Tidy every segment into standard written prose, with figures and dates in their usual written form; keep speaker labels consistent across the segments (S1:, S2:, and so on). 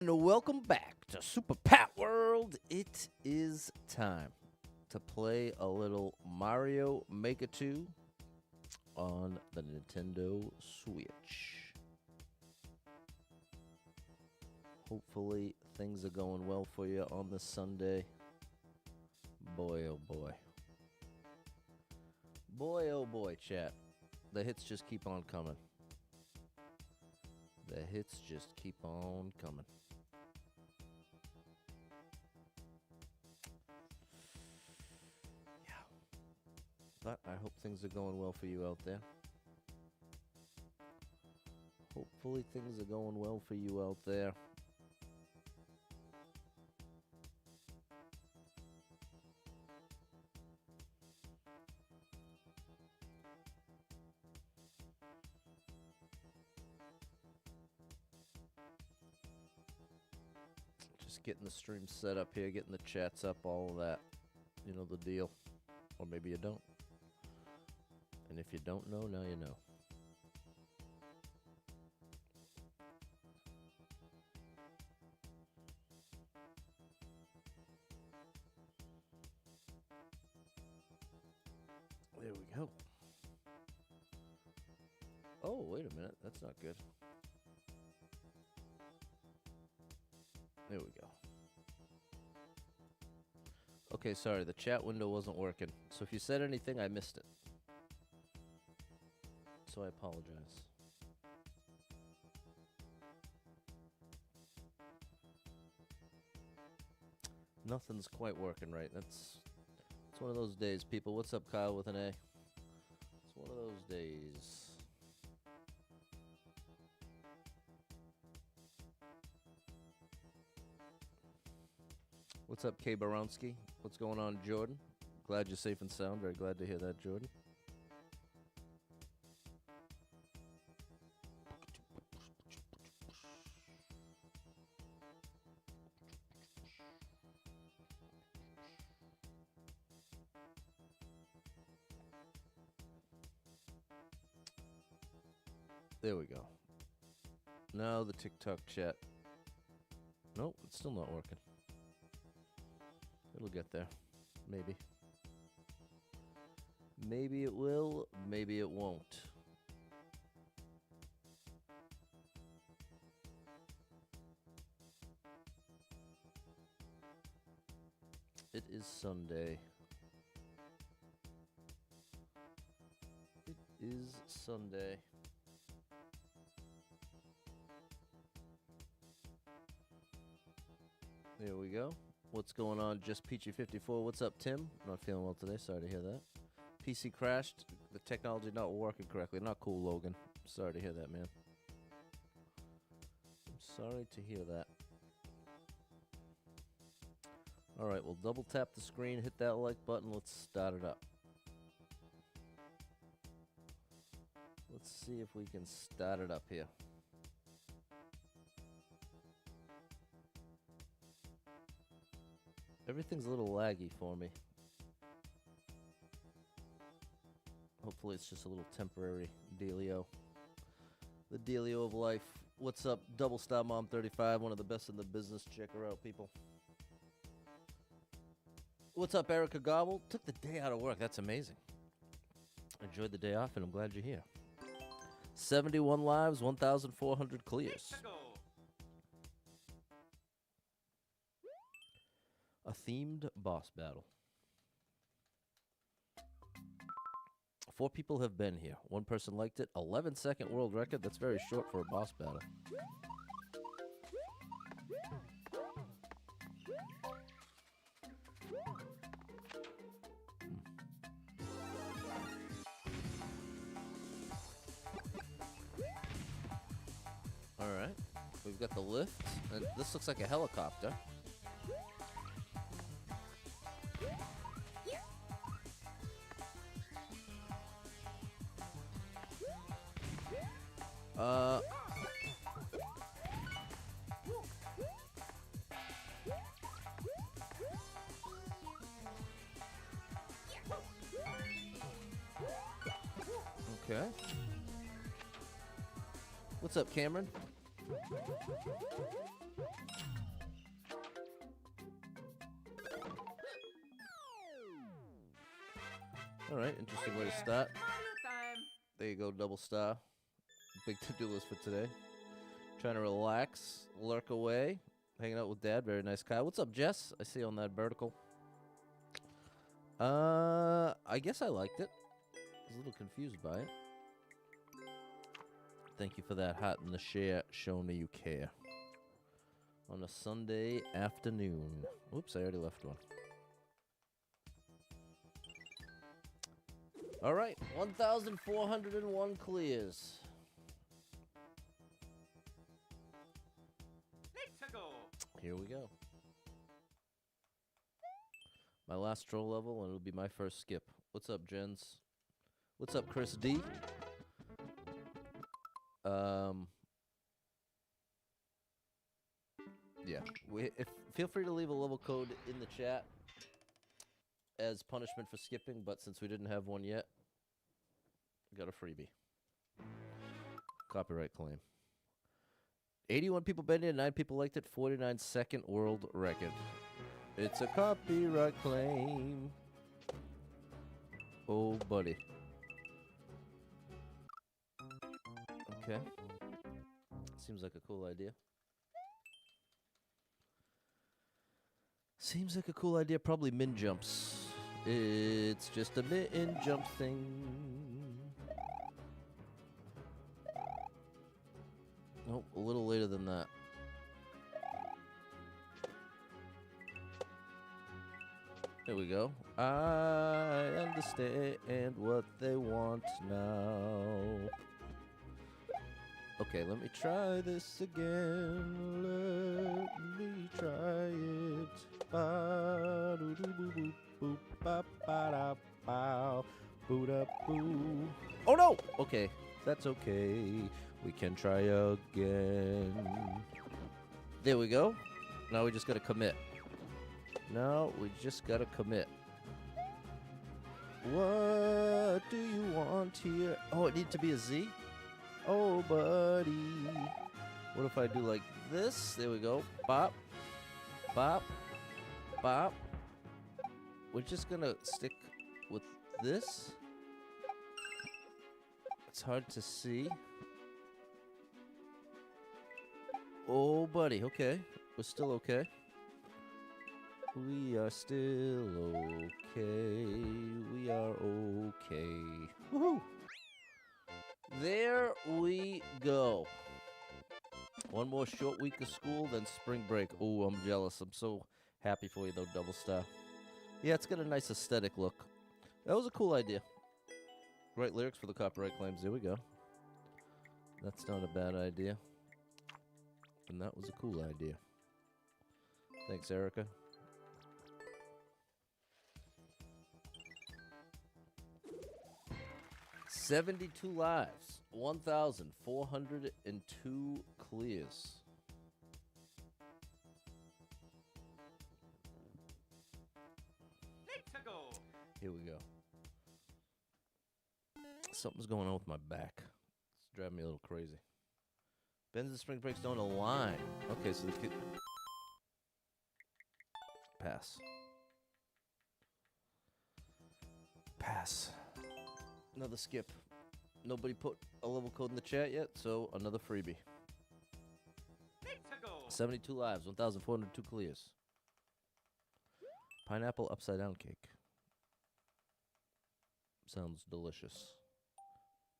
S1: And welcome back to Super Pat World. It is time to play a little Mario Maker 2 on the Nintendo Switch. Hopefully things are going well for you on this Sunday. Boy, oh boy. Boy, oh boy, chat. The hits just keep on coming. The hits just keep on coming. But I hope things are going well for you out there. Hopefully things are going well for you out there. Just getting the stream set up here, getting the chats up, all of that. You know the deal. Or maybe you don't. And if you don't know, now you know. There we go. Oh, wait a minute. That's not good. There we go. Okay, sorry. The chat window wasn't working. So if you said anything, I missed it. So I apologize. Nothing's quite working right. It's one of those days, people. What's up, Kyle with an A? It's one of those days. What's up, K. Baronsky? What's going on, Jordan? Glad you're safe and sound. Very glad to hear that, Jordan. There we go. Now the TikTok chat. Nope, it's still not working. It'll get there. Maybe. Maybe it will, maybe it won't. It is Sunday. It is Sunday. There we go. What's going on? Just Peachy54. What's up, Tim? Not feeling well today. Sorry to hear that. PC crashed. The technology not working correctly. Not cool, Logan. Sorry to hear that, man. I'm sorry to hear that. All right, we'll double tap the screen, hit that like button. Let's start it up. Let's see if we can start it up here. Everything's a little laggy for me. Hopefully it's just a little temporary dealio. The dealio of life. What's up, Double Star Mom 35, one of the best in the business. Check her out, people. What's up, Erica Gobble? Took the day out of work. That's amazing. Enjoyed the day off, and I'm glad you're here. 71 lives, 1,400 clears. A themed boss battle. 4 people have been here. 1 person liked it. 11-second world record. That's very short for a boss battle. All right. We've got the lift. And this looks like a helicopter. Okay. What's up, Cameron? All right, interesting way to start. There you go, double star. Big to-do list for today. Trying to relax, lurk away, hanging out with Dad. Very nice, Kyle. What's up, Jess? I see on that vertical. I guess I liked it. I was a little confused by it. Thank you for that heart in the share, showing me you care. On a Sunday afternoon. Oops, I already left one. All right, 1,401 clears.
S2: Let's go.
S1: Here we go. My last troll level, and it'll be my first skip. What's up, Jens? What's up, Chris D? Yeah. Feel free to leave a level code in the chat as punishment for skipping, but since we didn't have one yet, got a freebie. Copyright claim. 81 people banned it, 9 people liked it, 49 second world record. It's a copyright claim. Oh, buddy. Okay. Seems like a cool idea. Seems like a cool idea. Probably min jumps. It's just a min jump thing. Nope, a little later than that. There we go. I understand what they want now. Okay, let me try this again. Let me try it. Oh no! Okay, that's okay. We can try again. There we go. Now we just gotta commit. Now we just gotta commit. What do you want here? Oh, it needs to be a Z? Oh, buddy. What if I do like this? There we go. Bop. Bop. Bop. We're just gonna stick with this. It's hard to see. Oh, buddy. Okay. We're still okay. We are still okay. We are okay. Woohoo! There we go. One more short week of school, then spring break. Oh, I'm jealous. I'm so happy for you, though, Double Star. Yeah, it's got a nice aesthetic look. That was a cool idea. Write lyrics for the copyright claims. There we go. That's not a bad idea. And that was a cool idea. Thanks, Erica. $72 lives, 1,402 clears.
S2: Let's go.
S1: Here we go. Something's going on with my back. It's driving me a little crazy. Bends and spring breaks don't align. Okay, so the kid... Pass. Pass. Another skip. Nobody put a level code in the chat yet, so another freebie.
S2: Let's go.
S1: 72 lives, 1,402 clears. Pineapple upside down cake. Sounds delicious.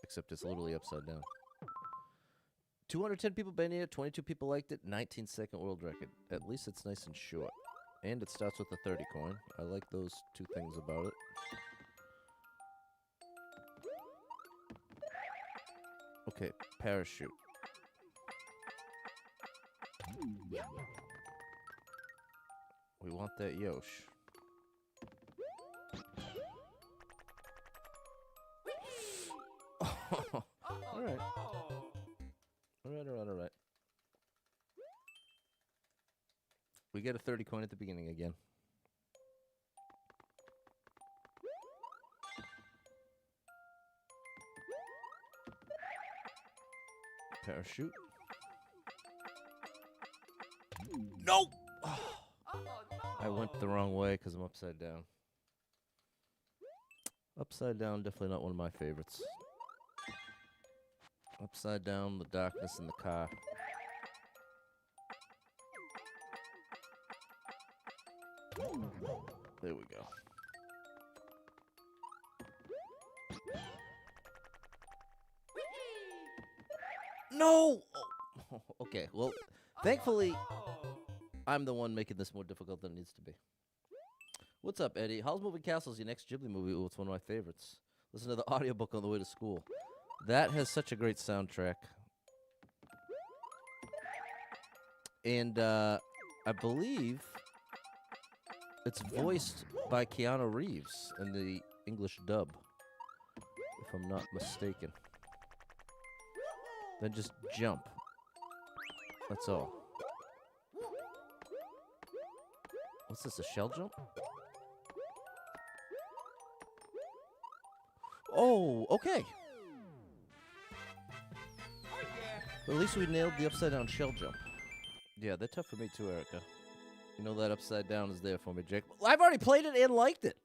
S1: Except it's literally upside down. 210 people banned it, 22 people liked it, 19-second world record. At least it's nice and short. And it starts with a 30 coin. I like those two things about it. Okay, parachute. We want that Yosh. Alright. Alright. We get a 30 coin at the beginning again. Parachute. Nope! I went the wrong way because I'm upside down. Upside down, definitely not one of my favorites. Upside down, the darkness in the car. There we go. No! Oh. Okay, well, thankfully, I'm the one making this more difficult than it needs to be. What's up, Eddie? Howl's Moving Castle is your next Ghibli movie? Ooh, it's one of my favorites. Listen to the audiobook on the way to school. That has such a great soundtrack. And I believe it's voiced by Keanu Reeves in the English dub, if I'm not mistaken. Then just jump. That's all. What's this, a shell jump? Oh, okay. But at least we nailed the upside down shell jump. Yeah, they're tough for me too, Erica. You know that upside down is there for me, Jake. Well, I've already played it and liked it.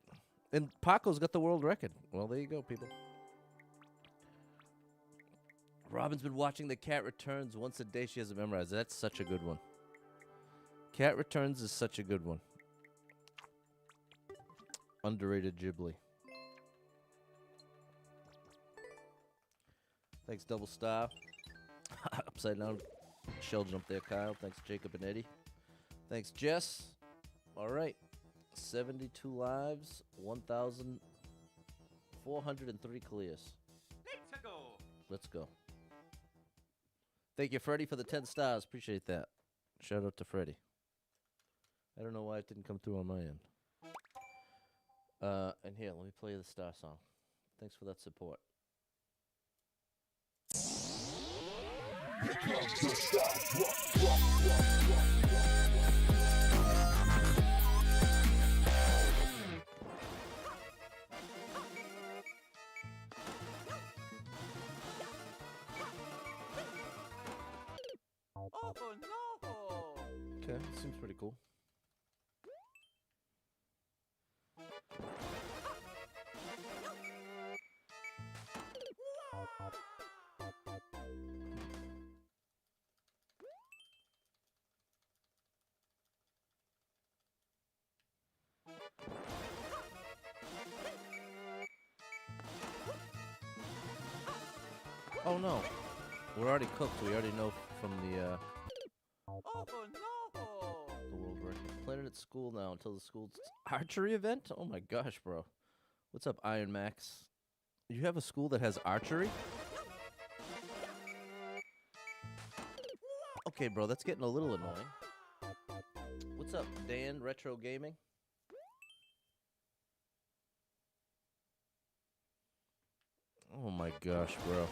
S1: And Paco's got the world record. Well, there you go, people. Robin's been watching The Cat Returns once a day. She hasn't memorized. That's such a good one. Cat Returns is such a good one. Underrated Ghibli. Thanks, Double Star. Upside down shell jump there, Kyle. Thanks, Jacob and Eddie. Thanks, Jess. All right. 72 lives, 1,403 clears.
S2: Let's go.
S1: Let's go. Thank you, Freddie, for the 10 stars. Appreciate that. Shout out to Freddie. I don't know why it didn't come through on my end. And here, let me play the star song. Thanks for that support.
S2: Oh no!
S1: Okay, seems pretty cool. Oh no, we're already cooked. We already know from the
S2: Oh no!
S1: world record. Playing it at school now until the school's archery event. Oh my gosh, bro. What's up, Iron Max? You have a school that has archery? Okay, bro, that's getting a little annoying. What's up, Dan Retro Gaming? Oh my gosh, bro.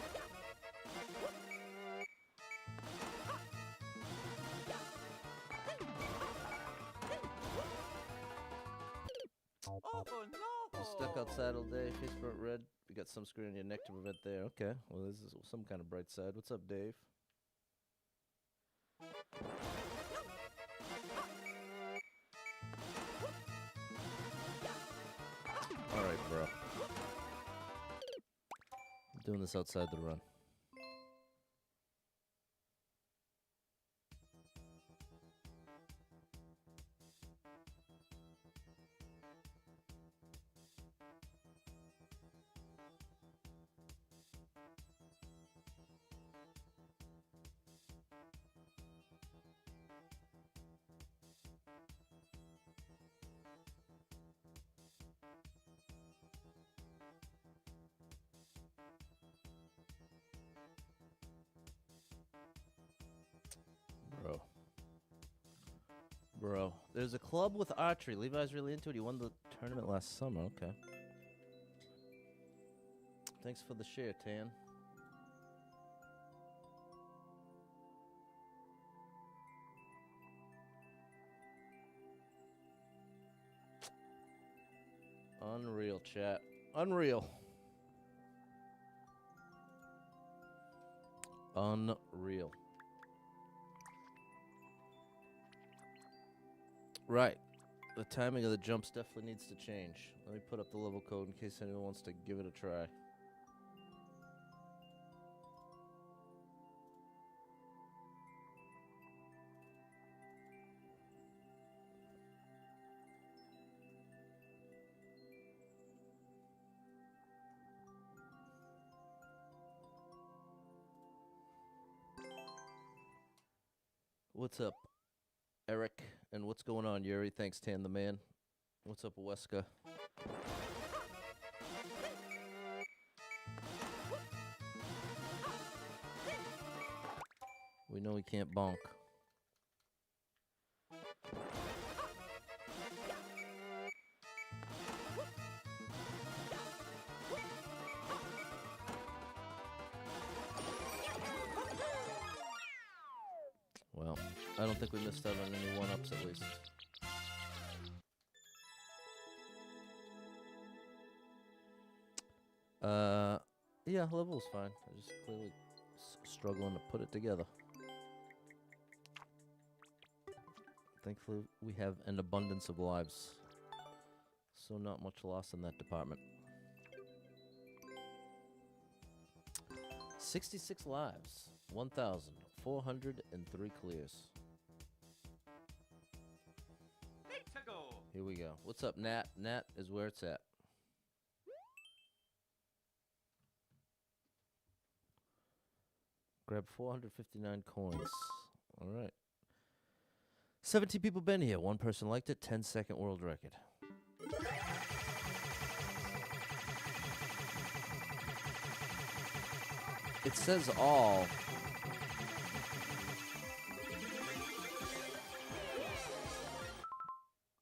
S2: Oh no!
S1: Stuck outside all day, face burnt red. You got sunscreen on your neck to prevent there. Okay, well, this is some kind of bright side. What's up, Dave? Alright, bro. I'm doing this outside the run. Bro, there's a club with archery. Levi's really into it. He won the tournament last summer. Okay. Thanks for the share, Tan. Unreal, chat. Unreal. Unreal. Right. The timing of the jumps definitely needs to change. Let me put up the level code in case anyone wants to give it a try. What's up, Eric? And what's going on, Yuri? Thanks, Tan the Man. What's up, Weska? We know he can't bonk. Well, I don't think we missed out on any one-ups at least. Yeah, level's fine. I'm just clearly struggling to put it together. Thankfully, we have an abundance of lives, so not much loss in that department. 66 lives, 1,403 clears.
S2: Let's go.
S1: Here we go. What's up, Nat? Nat is where it's at. Grab 459 coins. All right. 17 people been here. One person liked it. 10-second world record. It says all.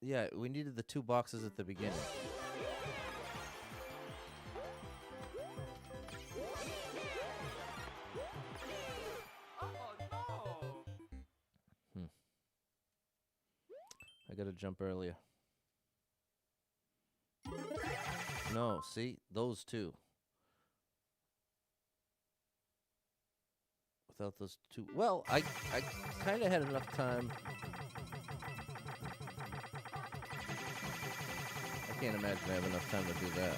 S1: Yeah, we needed the 2 boxes at the beginning.
S2: Oh no.
S1: I gotta jump earlier. No, see? Those 2. Without those 2. Well, I kind of had enough time. I can't imagine I have enough time to do that.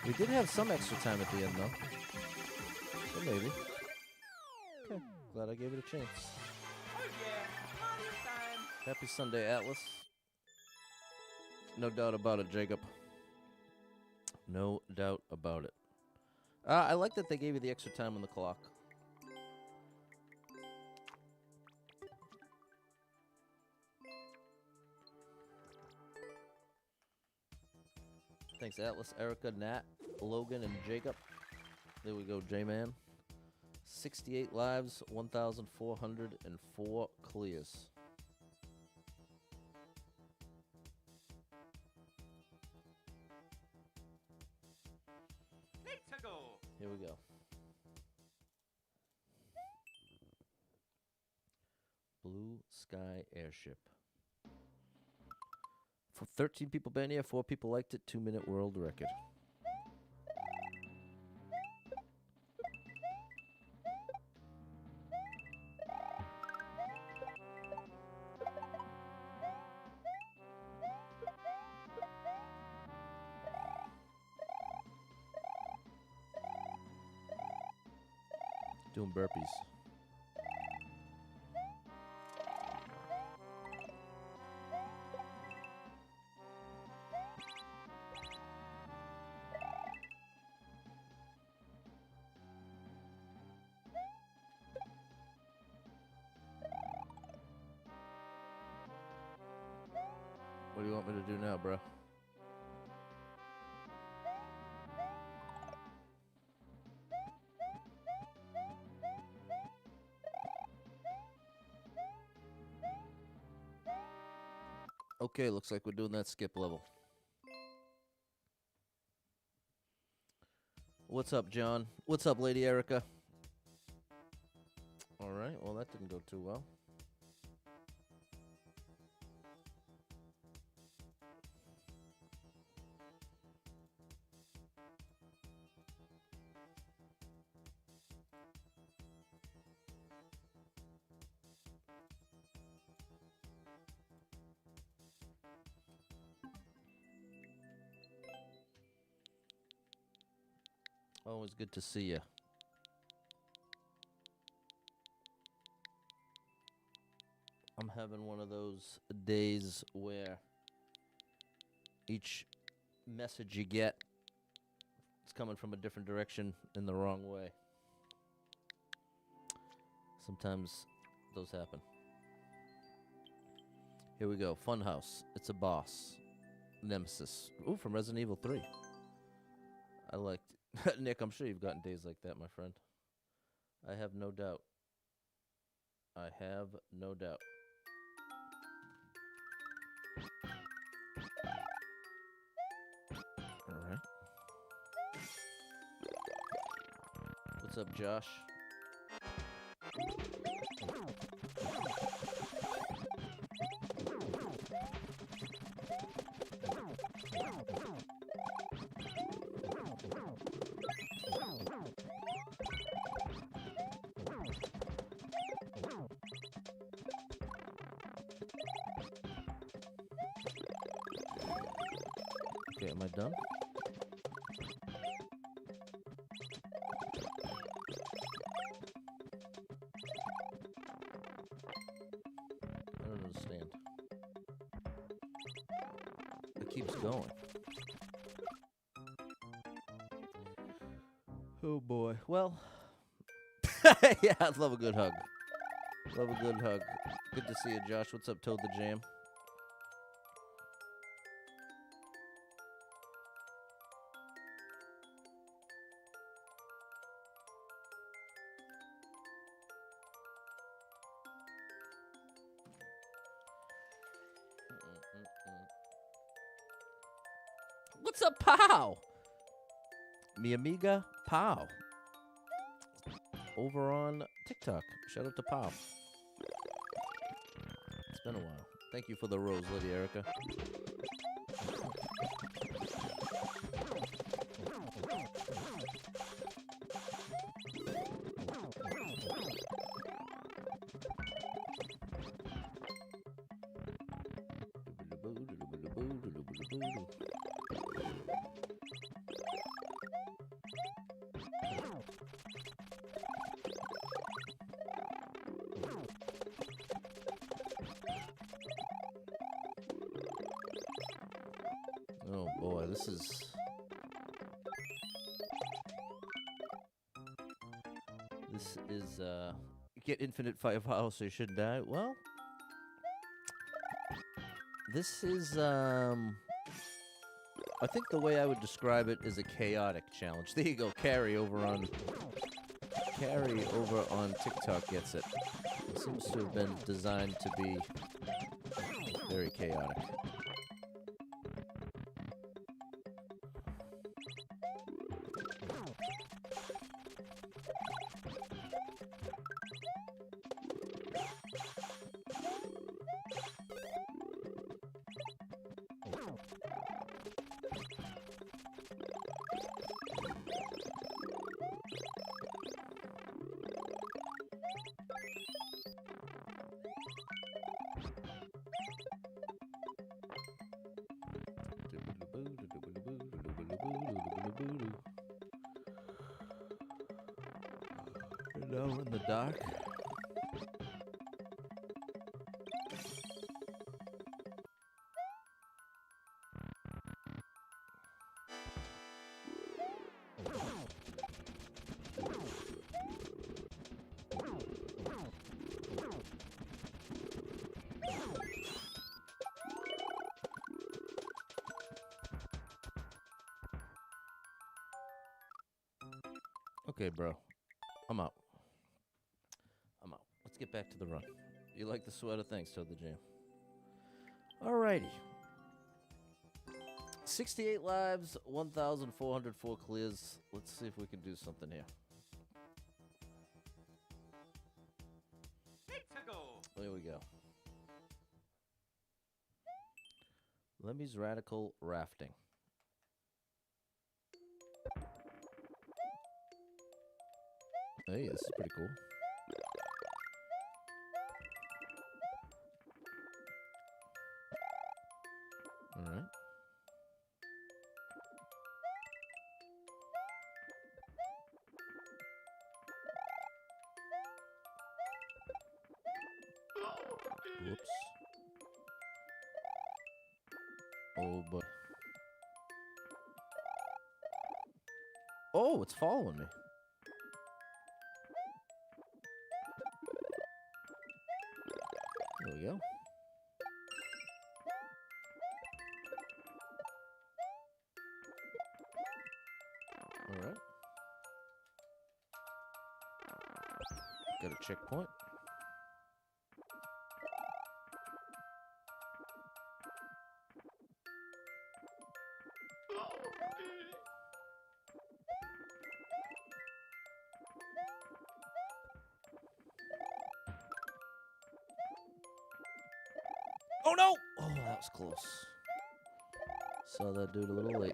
S1: We did have some extra time at the end, though. So maybe. Okay, glad I gave it a chance.
S2: Oh yeah. Mario time.
S1: Happy Sunday, Atlas. No doubt about it, Jacob. No doubt about it. I like that they gave you the extra time on the clock. Thanks, Atlas, Erica, Nat, Logan, and Jacob. There we go, J-Man. 68 lives, 1,404 clears.
S2: Let's go.
S1: Here we go. Blue Sky Airship. For 13 people been here, 4 people liked it. 2-minute world record. Doing burpees. What do you want me to do now, bro? Okay, looks like we're doing that skip level. What's up, John? What's up, Lady Erica? All right, well, that didn't go too well. Always good to see you. I'm having one of those days where each message you get is coming from a different direction in the wrong way. Sometimes those happen. Here we go. Funhouse. It's a boss. Nemesis. Ooh, from Resident Evil 3. I liked Nick, I'm sure you've gotten days like that, my friend. I have no doubt. I have no doubt. All right. What's up, Josh? Okay, am I done? I don't understand. It keeps going. Oh boy. Well, yeah, I'd love a good hug. Love a good hug. Good to see you, Josh. What's up, Toad the Jam? What's up, Pow? Mi amiga Pow. Over on TikTok. Shout out to Pow. It's been a while. Thank you for the rose, Lady Erica. Oh boy, this is... get infinite firepower so you shouldn't die. Well, this is, I think the way I would describe it is a chaotic challenge. There you go, Carrie over on TikTok gets it. It seems to have been designed to be very chaotic. Now we're in the dark. Okay, bro. I'm out. Let's get back to the run. You like the sweater? Thanks, Toad the Jam. Alrighty. 68 lives, 1,404 clears. Let's see if we can do something here. There we go. Lemmy's Radical Rafting. Hey, this is pretty cool. All right. Whoops. Oh, boy. Oh, it's following me. There we go. All right. Got a checkpoint. Oh no! Oh, that was close. Saw that dude a little late.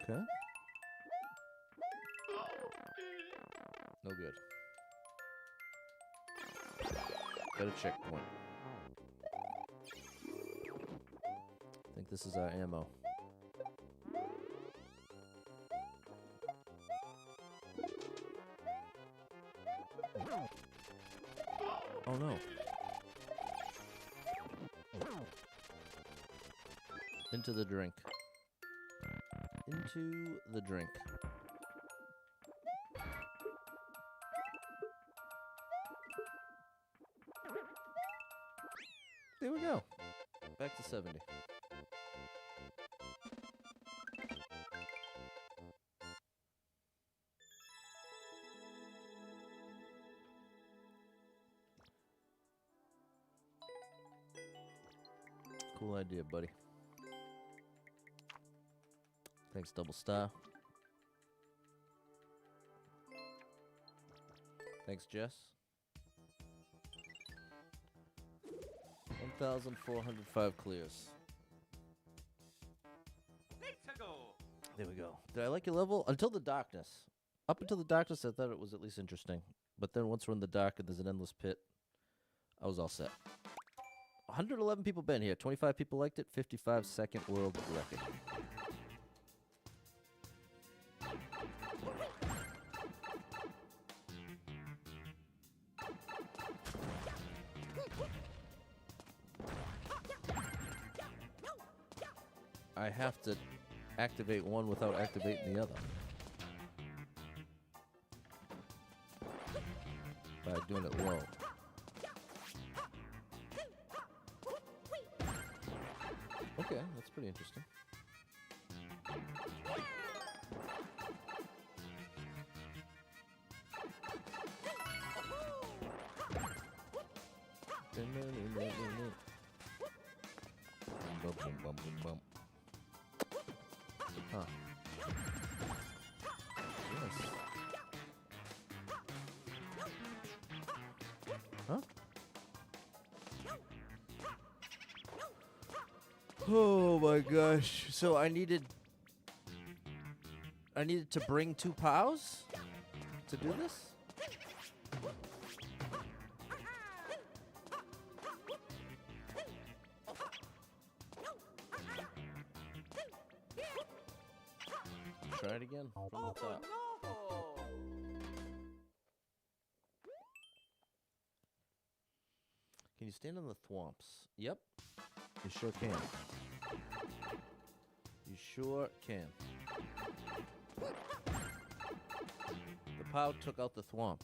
S1: Okay. No good. Got a checkpoint. I think this is our ammo. Oh no. Into the drink. Into the drink. There we go. Back to 70. Cool idea, buddy. Thanks, Double Star. Thanks, Jess. 1,405 clears.
S2: Need to go.
S1: There we go. Did I like your level? Until the darkness. Up until the darkness, I thought it was at least interesting. But then once we're in the dark and there's an endless pit, I was all set. 111 people been here. 25 people liked it. 55 second world record. I have to activate one without activating the other. By doing it low. Okay, that's pretty interesting. Bum, bum, bum, bum, bum. Huh. Yes. Huh? Oh my gosh. So I needed to bring 2 POWs to do this? Try it again from the top.
S2: No.
S1: Can you stand on the thwomps? Yep. You sure can. You sure can. The POW took out the thwomp.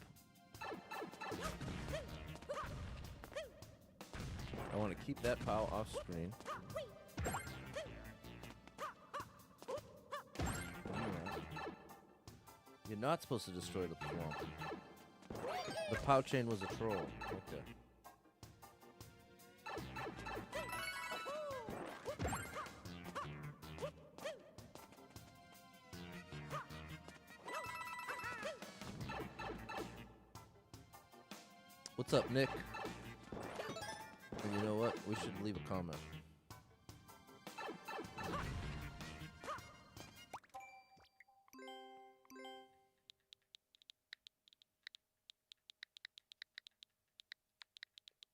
S1: I want to keep that POW off screen. Alright. You're not supposed to destroy the thwomp. The POW chain was a troll. Okay. What's up, Nick? And you know what? We should leave a comment.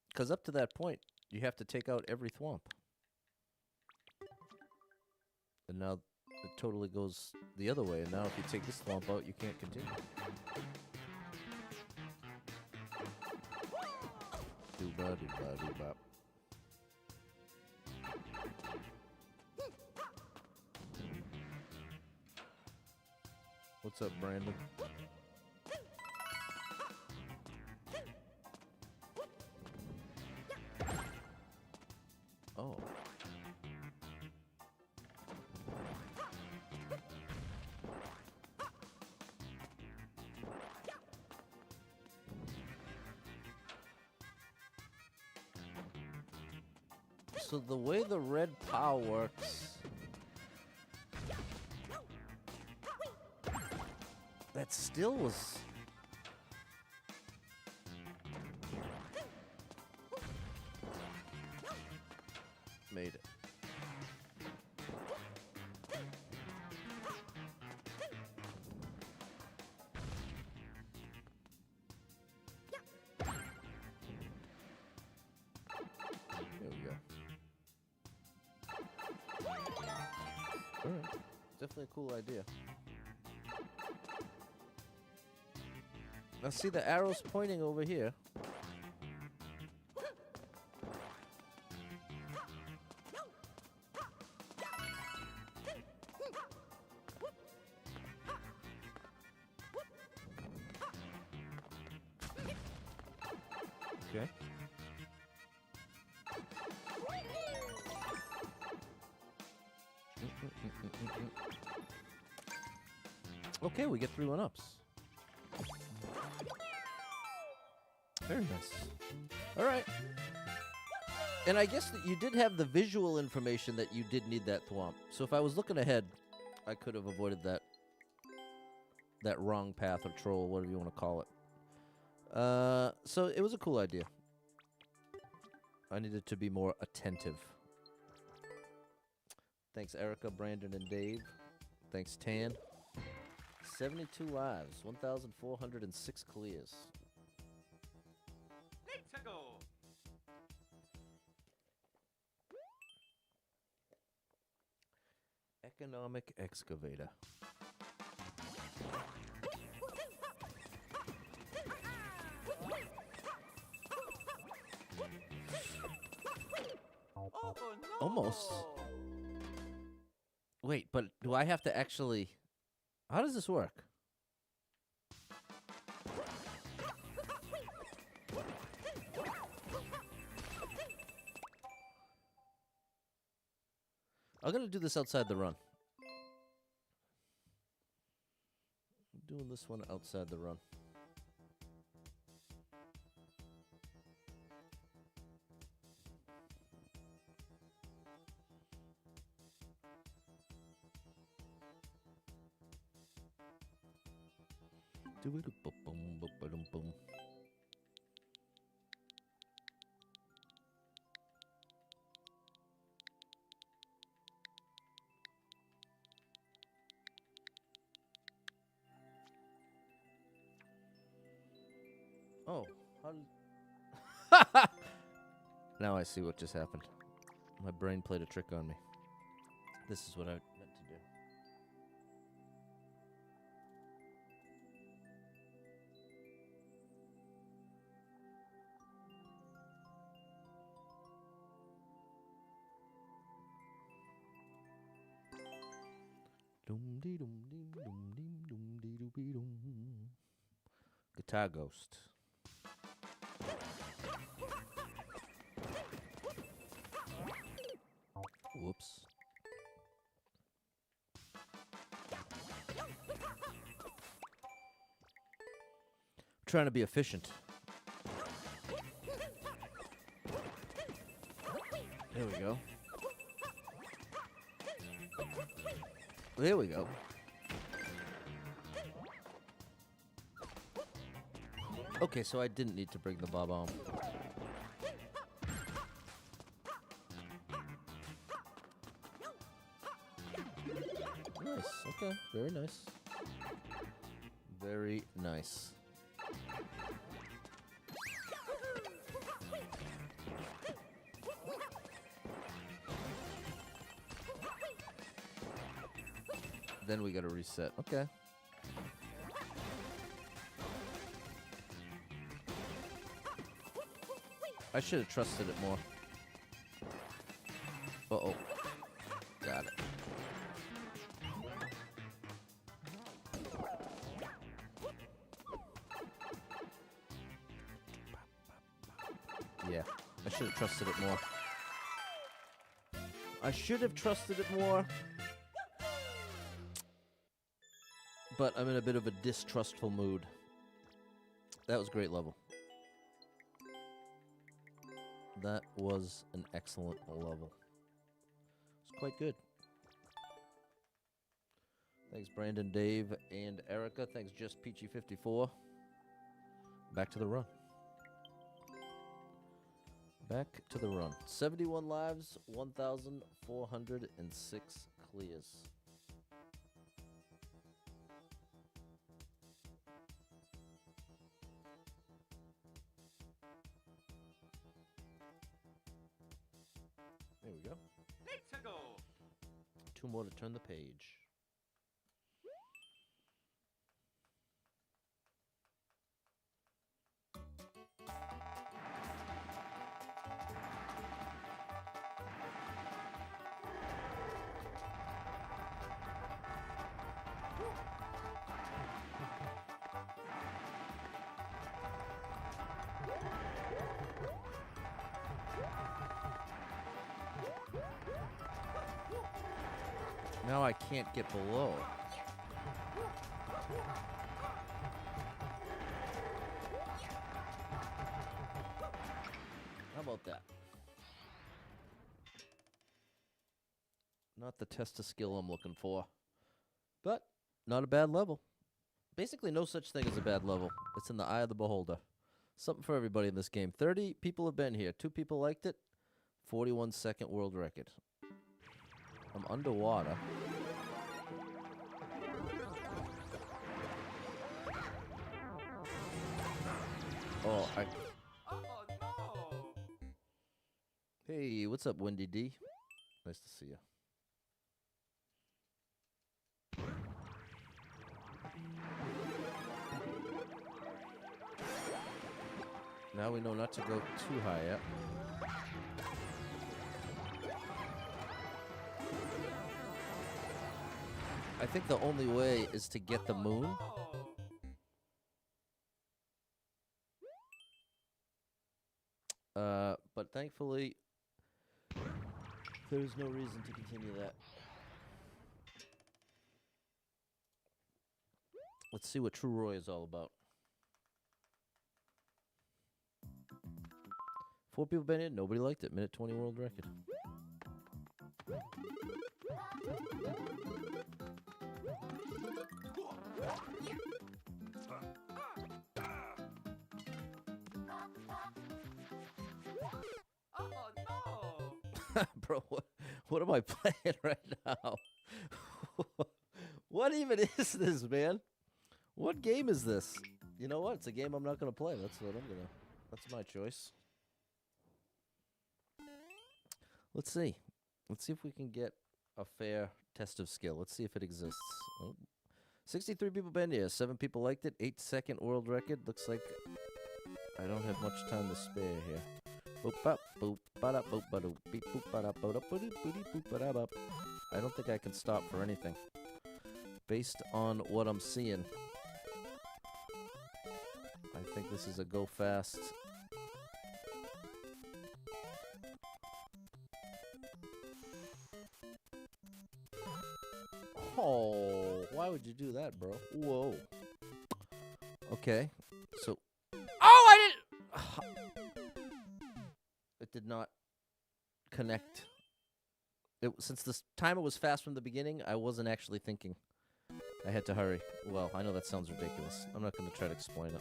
S1: Because up to that point, you have to take out every thwomp. And now it totally goes the other way. And now if you take this thwomp out, you can't continue. Doo-ba-doo-ba-doo-bop. What's up, Brandon? Oh. So the way the red POW works, that still was... made it. There we go. Alright. Definitely a cool idea. Now see the arrows pointing over here. Okay. Okay, we get 3 1-ups. Very nice. All right. And I guess that you did have the visual information that you did need that thwomp. So if I was looking ahead, I could have avoided that wrong path or troll, whatever you want to call it. So it was a cool idea. I needed to be more attentive. Thanks, Erica, Brandon, and Dave. Thanks, Tan. 72 lives, 1,406 clears.
S2: Let's go.
S1: Economic excavator.
S2: Oh no.
S1: Almost. Wait, but do I have to actually... How does this work? I'm gonna do this outside the run. I'm doing this one outside the run. Do-it-boom-boom-boom-boom. Oh, how did... Now I see what just happened. My brain played a trick on me. This is what I meant to do. Guitar Ghost. Whoops. Trying to be efficient. There we go. There we go. Okay, so I didn't need to bring the bob-omb. Nice. Okay, very nice. Very nice. Then we gotta reset. Okay. I should have trusted it more. Uh-oh. Got it. Yeah, I should have trusted it more. I should have trusted it more. But I'm in a bit of a distrustful mood. That was a great level. That was an excellent level. It's quite good. Thanks, Brandon, Dave, and Erica. Thanks, Just Peachy 54. Back to the run. Back to the run. 71 lives, 1,406 clears. There we go.
S2: Let's go.
S1: 2 more to turn the page. Now I can't get below. How about that? Not the test of skill I'm looking for. But not a bad level. Basically no such thing as a bad level. It's in the eye of the beholder. Something for everybody in this game. 30 people have been here. 2 people liked it. 41-second world record. I'm underwater. Oh,
S2: Oh no.
S1: Hey, what's up, Wendy D? Nice to see you. Now we know not to go too high up. I think the only way is to get the moon. But thankfully, there's no reason to continue that. Let's see what True Roy is all about. 4 people been in, nobody liked it. Minute 20 world record.
S2: Oh no.
S1: Bro, what am I playing right now? What even is this, man? What game is this? You know what? It's a game I'm not gonna play. That's my choice. Let's see. Let's see if we can get a fair test of skill. Let's see if it exists. Oh. 63 people been here. 7 people liked it. 8-second world record. Looks like I don't have much time to spare here. I don't think I can stop for anything. Based on what I'm seeing, I think this is a go fast. Oh, why would you do that, bro? Whoa. Okay, so... Oh, I didn't... It did not connect. Since the timer was fast from the beginning, I wasn't actually thinking. I had to hurry. Well, I know that sounds ridiculous. I'm not going to try to explain it.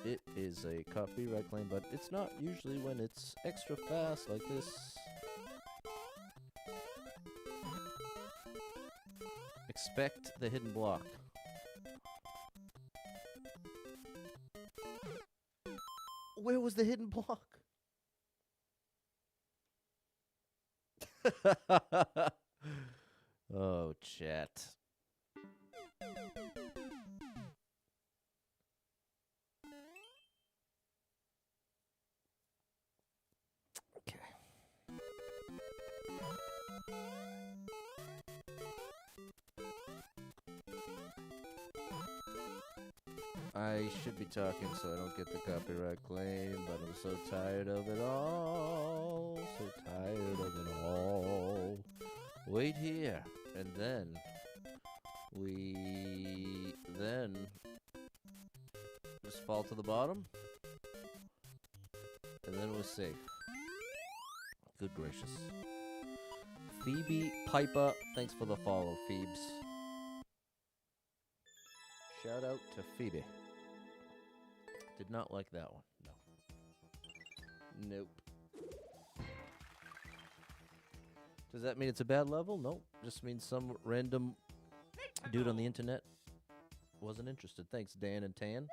S1: It is a copyright claim, but it's not usually when it's extra fast like this. Expect the hidden block. Where was the hidden block? Oh, chat. Okay. I should be talking so I don't get the copyright claim, but I'm so tired of it all. So tired of it all. Wait here, and then we just fall to the bottom, and then we're safe. Good gracious. Phoebe Piper, thanks for the follow, Phoebes. Shout out to Phoebe. Did not like that one. No. Nope. Does that mean it's a bad level? Nope. Just means some random dude on the internet wasn't interested. Thanks, Dan and Tan.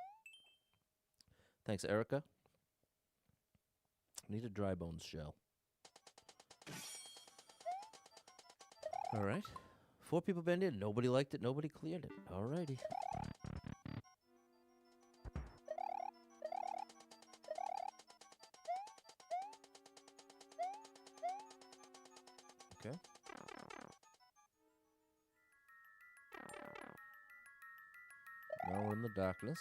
S1: Thanks, Erica. Need a dry bones shell. All right. 4 people been in. Nobody liked it. Nobody cleared it. All righty. Okay. Now we're in the darkness.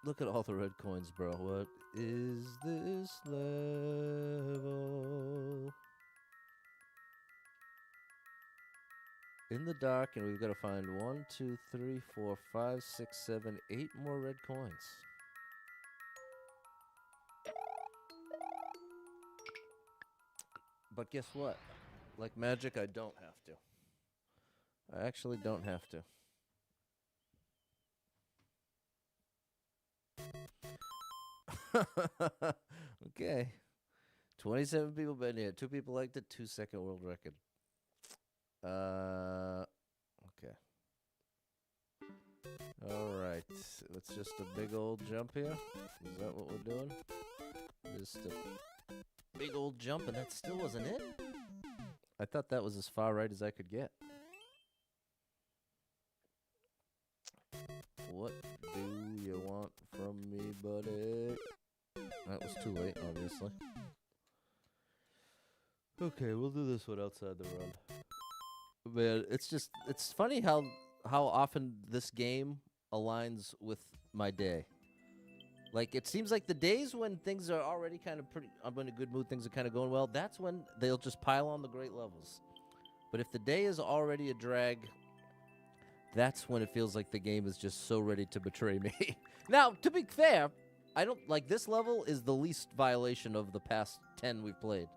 S1: Look at all the red coins, bro. What is this level? In the dark, and we've got to find 1, 2, 3, 4, 5, 6, 7, 8 more red coins. But guess what? Like magic, I don't have to. I actually don't have to. Okay. 27 people been here. 2 people liked it. 2 second world record. Okay. All right. It's just a big old jump here. Is that what we're doing? Just a big old jump, and that still wasn't it? I thought that was as far right as I could get. What do you want from me, buddy? That was too late, obviously. Okay, we'll do this one outside the run. Man, it's funny how often this game aligns with my day. Like, it seems like the days when things are already kind of I'm in a good mood, things are kind of going well, that's when they'll just pile on the great levels. But if the day is already a drag, that's when it feels like the game is just so ready to betray me. Now, to be fair, I don't like this level is the least violation of the past 10 we've played.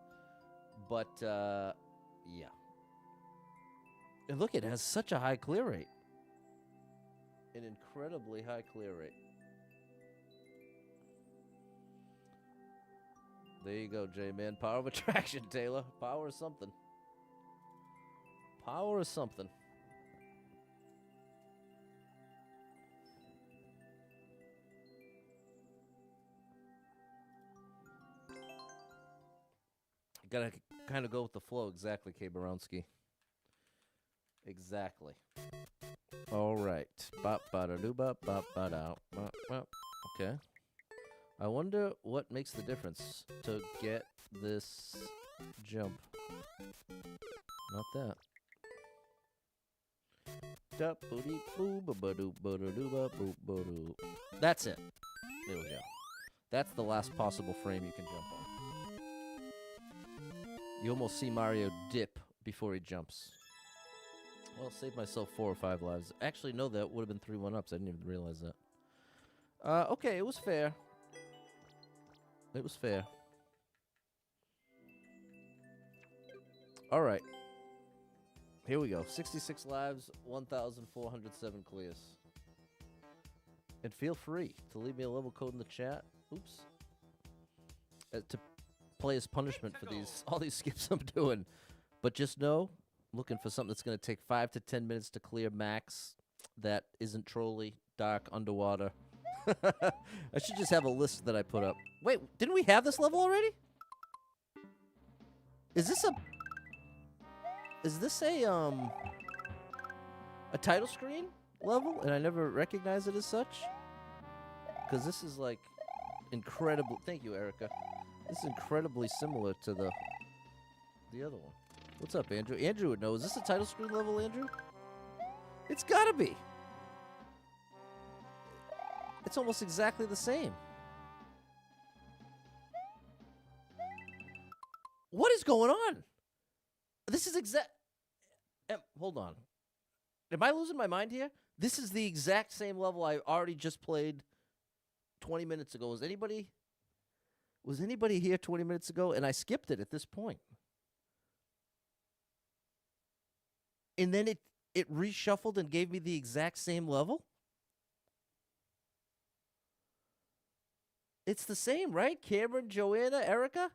S1: But, yeah. And look, it has such a high clear rate. An incredibly high clear rate. There you go, J-Man. Power of attraction, Taylor. Power of something. Power of something. Gotta kind of go with the flow. Exactly, K. Baronsky. Exactly. All right. Okay. I wonder what makes the difference to get this jump. Not that. That's it. There we go. That's the last possible frame you can jump on. You almost see Mario dip before he jumps. Well, save myself 4 or 5 lives. Actually, no, that would have been 3 1-ups. I didn't even realize that. Okay, it was fair. It was fair. All right. Here we go. 66 lives, 1,407 clears. And feel free to leave me a level code in the chat. Oops. To play as punishment for all these skips I'm doing. But just know, looking for something that's going to take 5 to 10 minutes to clear max that isn't trolly. dark, underwater. I should just have a list that I put up. Wait, didn't we have this level already? Is this a title screen level and I never recognized it as such? Because this is like incredible. Thank you, Erica. This is incredibly similar to the other one. What's up, Andrew? Andrew would know. Is this a title screen level, Andrew? It's gotta be. It's almost exactly the same. What is going on? This is hold on. Am I losing my mind here? This is the exact same level I already just played 20 minutes ago. Was anybody here 20 minutes ago? And I skipped it at this point. And then it reshuffled and gave me the exact same level? It's the same, right? Cameron, Joanna, Erica?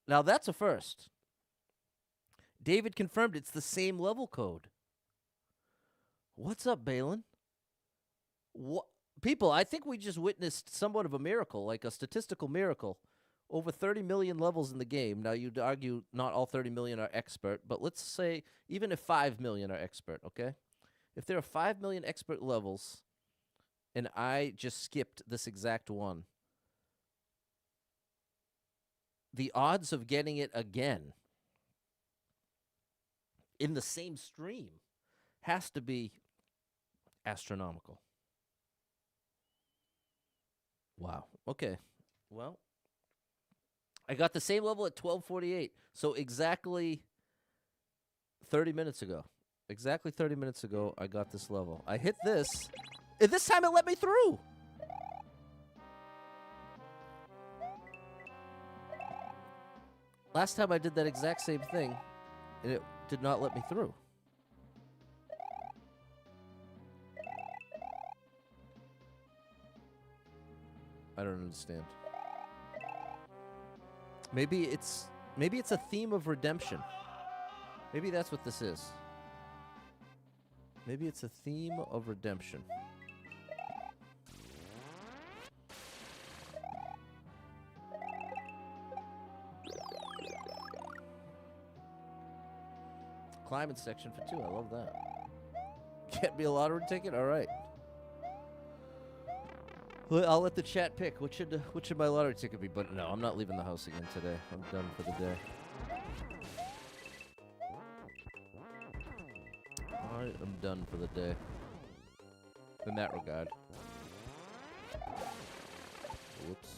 S1: Now that's a first. David confirmed it's the same level code. What's up, Balin? What people, I think we just witnessed somewhat of a miracle, like a statistical miracle. Over 30 million levels in the game. Now, you'd argue not all 30 million are expert, but let's say even if 5 million are expert, okay? If there are 5 million expert levels, and I just skipped this exact one, the odds of getting it again in the same stream has to be astronomical. Wow. Okay. Well, I got the same level at 12:48, so exactly 30 minutes ago. Exactly 30 minutes ago, I got this level. I hit this, and this time it let me through. Last time I did that exact same thing, and it did not let me through. I don't understand. Maybe it's a theme of redemption. Maybe that's what this is. Maybe it's a theme of redemption. Climate section for 2. I love that. Get me a lottery ticket? All right. I'll let the chat pick. What should my lottery ticket be? But no, I'm not leaving the house again today. I'm done for the day. I am done for the day. In that regard. Whoops.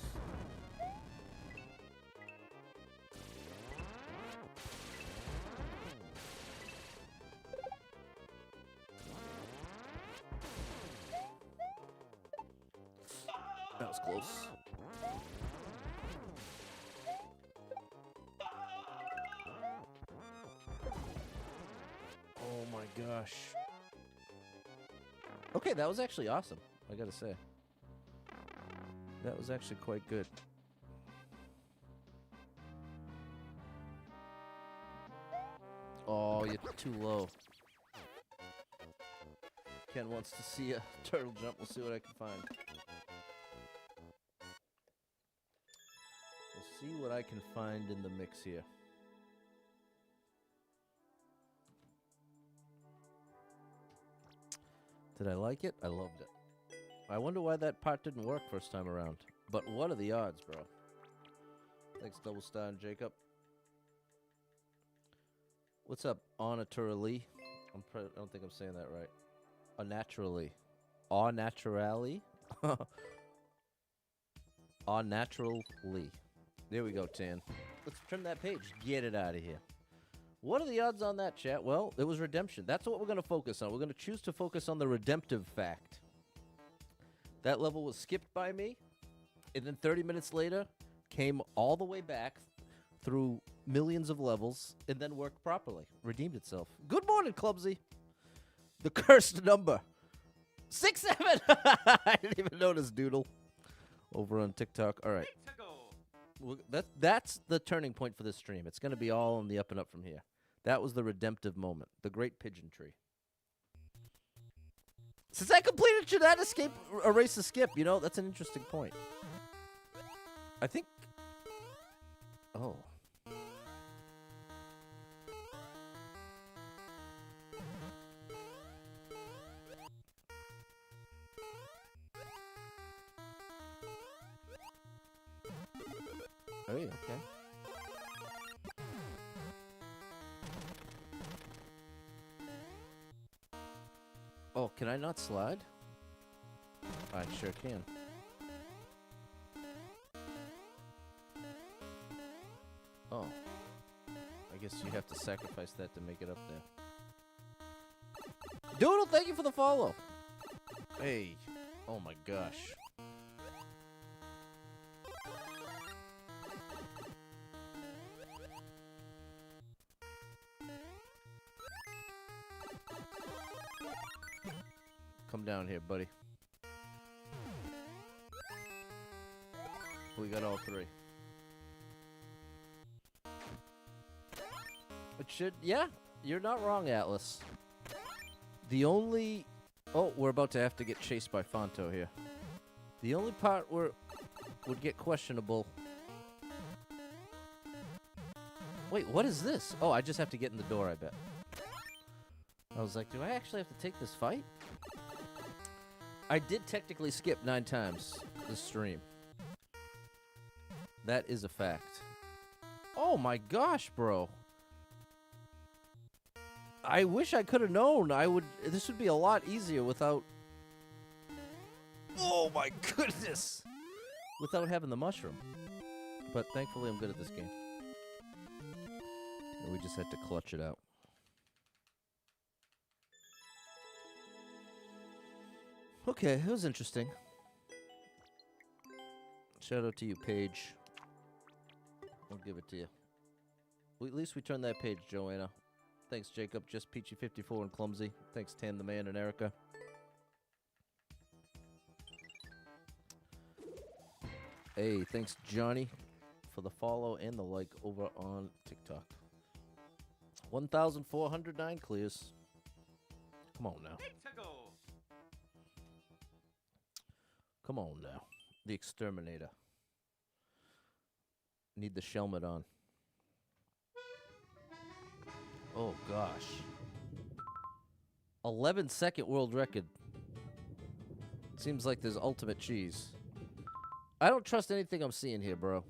S1: That was close. Oh my gosh. Okay, that was actually awesome, I gotta say. That was actually quite good. Oh, you're too low. Ken wants to see a turtle jump. We'll see what I can find. We'll see what I can find in the mix here. Did I like it? I loved it. I wonder why that part didn't work first time around. But what are the odds, bro? Thanks, Double Star and Jacob. What's up, Naturally? I don't think I'm saying that right. Naturally. Naturally. Naturally. There we go, Tan. Let's trim that page. Get it out of here. What are the odds on that, chat? Well, it was redemption. That's what we're going to focus on. We're going to choose to focus on the redemptive fact. That level was skipped by me, and then 30 minutes later, came all the way back through millions of levels, and then worked properly. Redeemed itself. Good morning, Clubsy. The cursed number. 6-7. I didn't even notice, Doodle. Over on TikTok. All right. Well, that's the turning point for this stream. It's going to be all on the up and up from here. That was the redemptive moment. The great pigeon tree. Since I completed, should that escape erase the skip? You know, that's an interesting point. I think. Oh. Oh, yeah, okay. Oh, can I not slide? I sure can. Oh. I guess you have to sacrifice that to make it up there. Doodle, thank you for the follow. Hey. Oh my gosh. Come down here, buddy. We got all three. It should, yeah, you're not wrong, Atlas. The only, oh, we're about to have to get chased by Fonto here. The only part where would get questionable. Wait, what is this? Oh, I just have to get in the door, I bet. I was like, do I actually have to take this fight? I did technically skip 9 times this stream. That is a fact. Oh my gosh, bro. I wish I could have known. This would be a lot easier without... Oh my goodness! Without having the mushroom. But thankfully I'm good at this game. And we just had to clutch it out. Okay, it was interesting. Shout out to you, Paige. I'll give it to you. Well, at least we turned that page, Joanna. Thanks, Jacob. Just Peachy54 and Clumsy. Thanks, Tan the Man and Erica. Hey, thanks, Johnny, for the follow and the like over on TikTok. 1,409 clears. Come on now. Come on now. The Exterminator. Need the Shelmet on. Oh, gosh. 11-second world record. Seems like there's ultimate cheese. I don't trust anything I'm seeing here, bro.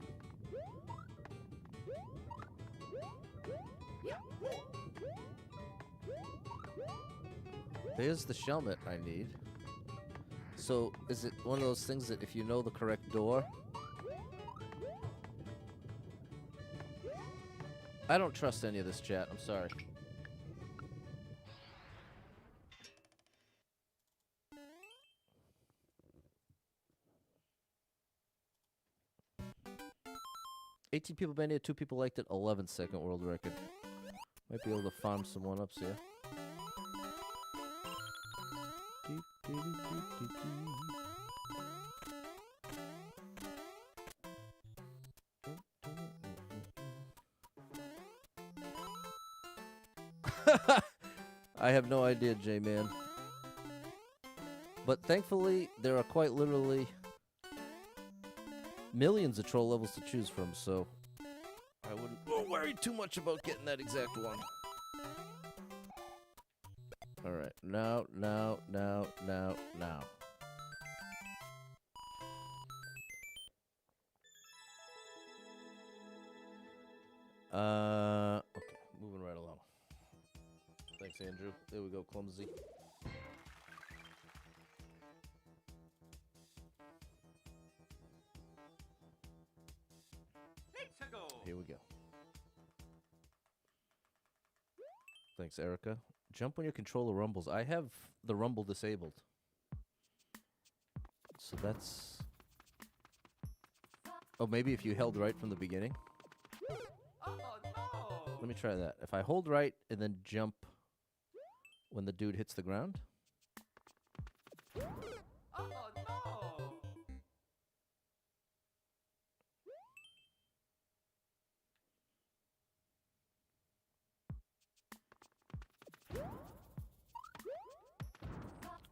S1: There's the Shelmet I need. So, is it one of those things that if you know the correct door... I don't trust any of this chat, I'm sorry. $18 people been here, 2 people liked it, 11-second world record. Might be able to farm some one-ups here. I have no idea, J-Man. But thankfully, there are quite literally millions of troll levels to choose from, so I wouldn't worry too much about getting that exact one. Alright, now. Okay, moving right along. Thanks, Andrew. There we go, Clumsy. Here we go. Thanks, Erica. Jump when your controller rumbles. I have the rumble disabled. So that's... Oh, maybe if you held right from the beginning?
S2: Oh no!
S1: Let me try that. If I hold right and then jump when the dude hits the ground?
S2: Oh no!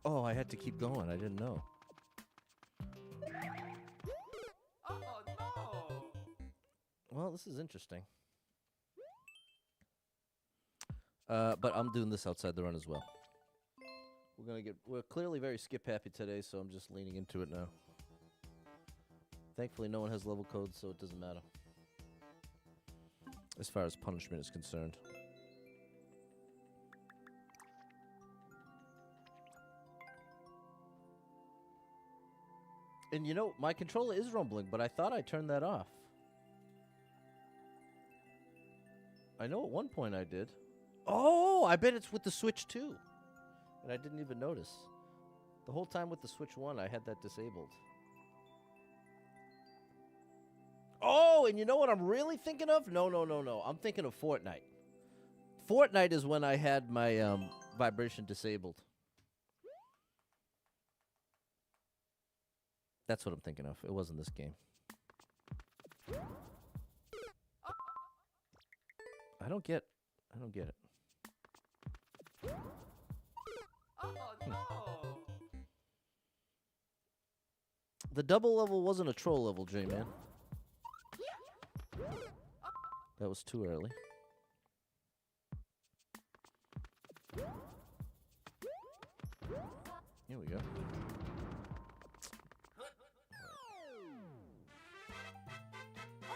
S1: Oh, I had to keep going. I didn't know.
S2: Oh no!
S1: Well, this is interesting. But I'm doing this outside the run as well. We're clearly very skip happy today, so I'm just leaning into it now. Thankfully, no one has level codes, so it doesn't matter. As far as punishment is concerned. And you know, my controller is rumbling, but I thought I turned that off. I know at one point I did. Oh, I bet it's with the Switch 2. And I didn't even notice. The whole time with the Switch 1, I had that disabled. Oh, and you know what I'm really thinking of? No. I'm thinking of Fortnite. Fortnite is when I had my vibration disabled. That's what I'm thinking of. It wasn't this game. I don't get it.
S2: Oh no!
S1: The double level wasn't a troll level, J-Man. That was too early. Here we go.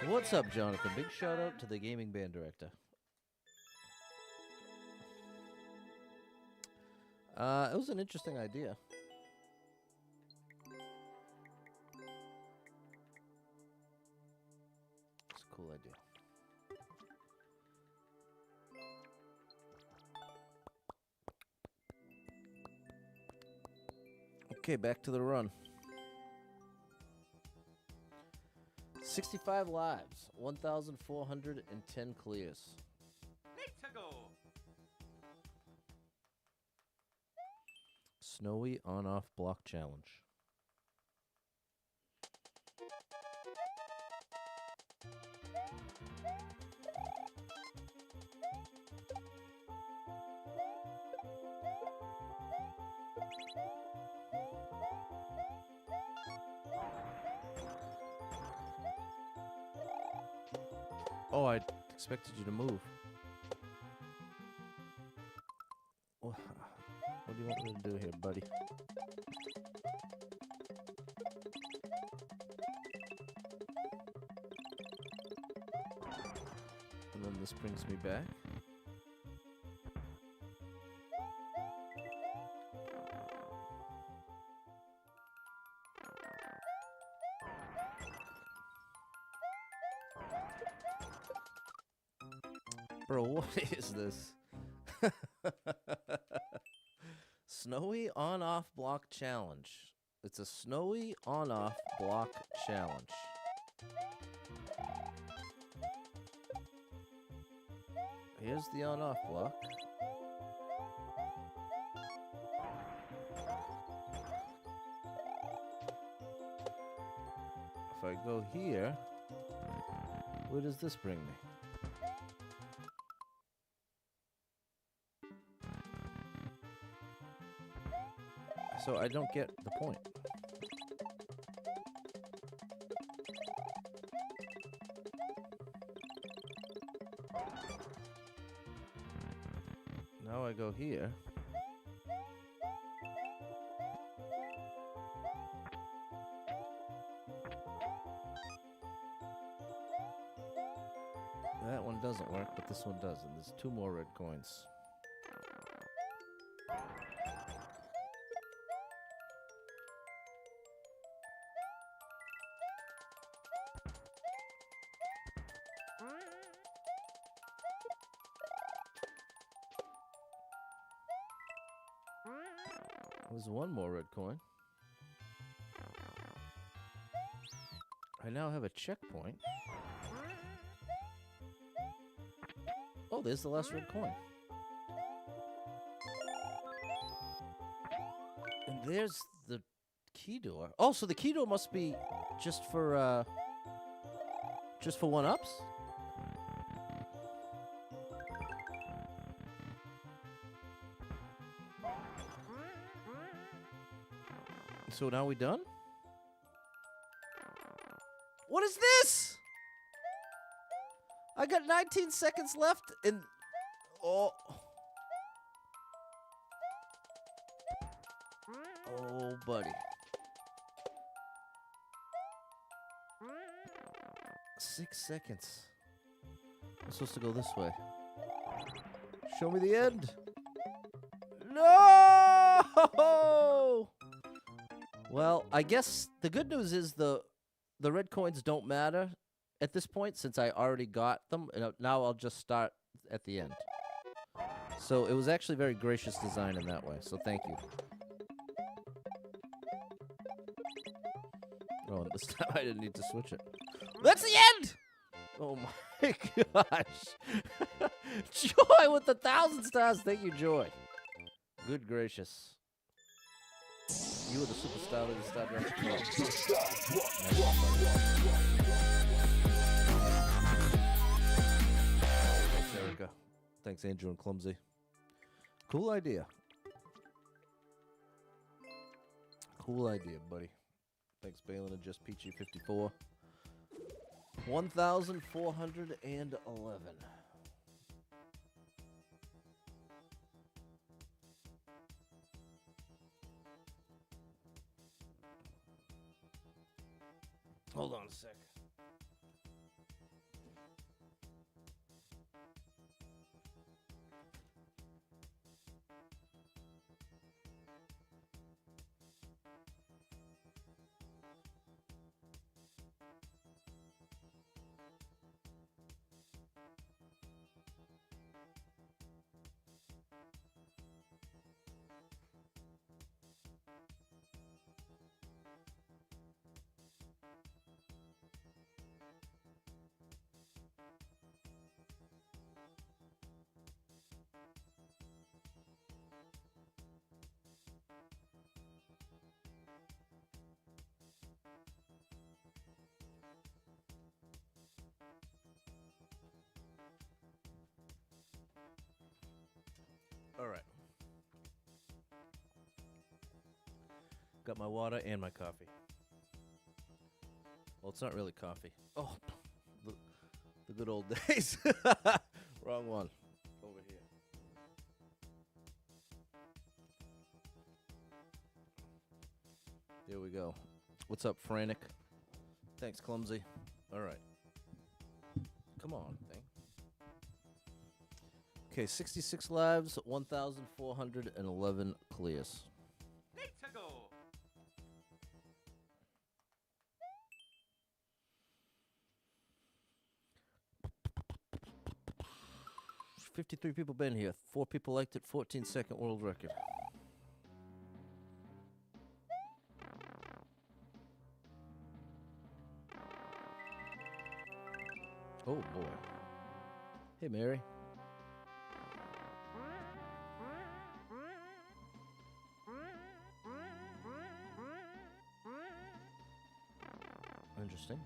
S1: What's up, Jonathan? Big shout out to the gaming band director. It was an interesting idea. It's a cool idea. Okay, back to the run. 65 lives, 1,410 clears.
S2: Need to go!
S1: Snowy on-off block challenge. Oh, I expected you to move. What do you want me to do here, buddy? And then this brings me back. Bro, what is this? Snowy on-off block challenge. It's a snowy on-off block challenge. Here's the on-off block. If I go here, where does this bring me? So I don't get the point. Now I go here. That one doesn't work, but this one does, and there's 2 more red coins. There's 1 more red coin. I now have a checkpoint. Oh, there's the last red coin. And there's the key door. Oh, so the key door must be just for 1-ups? So now we done? What is this? I got 19 seconds left and oh. Oh, buddy. 6 seconds. I'm supposed to go this way. Show me the end. No! Well, I guess the good news is the red coins don't matter at this point since I already got them. And now I'll just start at the end. So it was actually very gracious design in that way. So thank you. Oh, and this time I didn't need to switch it. That's the end! Oh my gosh. Joy with 1,000 stars. Thank you, Joy. Good gracious. You were the superstar of the Star Dragon. Thanks, Erica. Thanks, Andrew and Clumsy. Cool idea. Cool idea, buddy. Thanks, Balin and Just Peachy 54. 1,411. Hold on a sec. All right. Got my water and my coffee. Well, it's not really coffee. Oh, the good old days. Wrong one. Over here. There we go. What's up, Frantic? Thanks, Clumsy. All right. Come on, thing. Okay, 66 lives, 1,411 clears.
S2: Need to go.
S1: 53 people been here. 4 people liked it. 14-second world record. Oh boy. Hey, Mary. Interesting.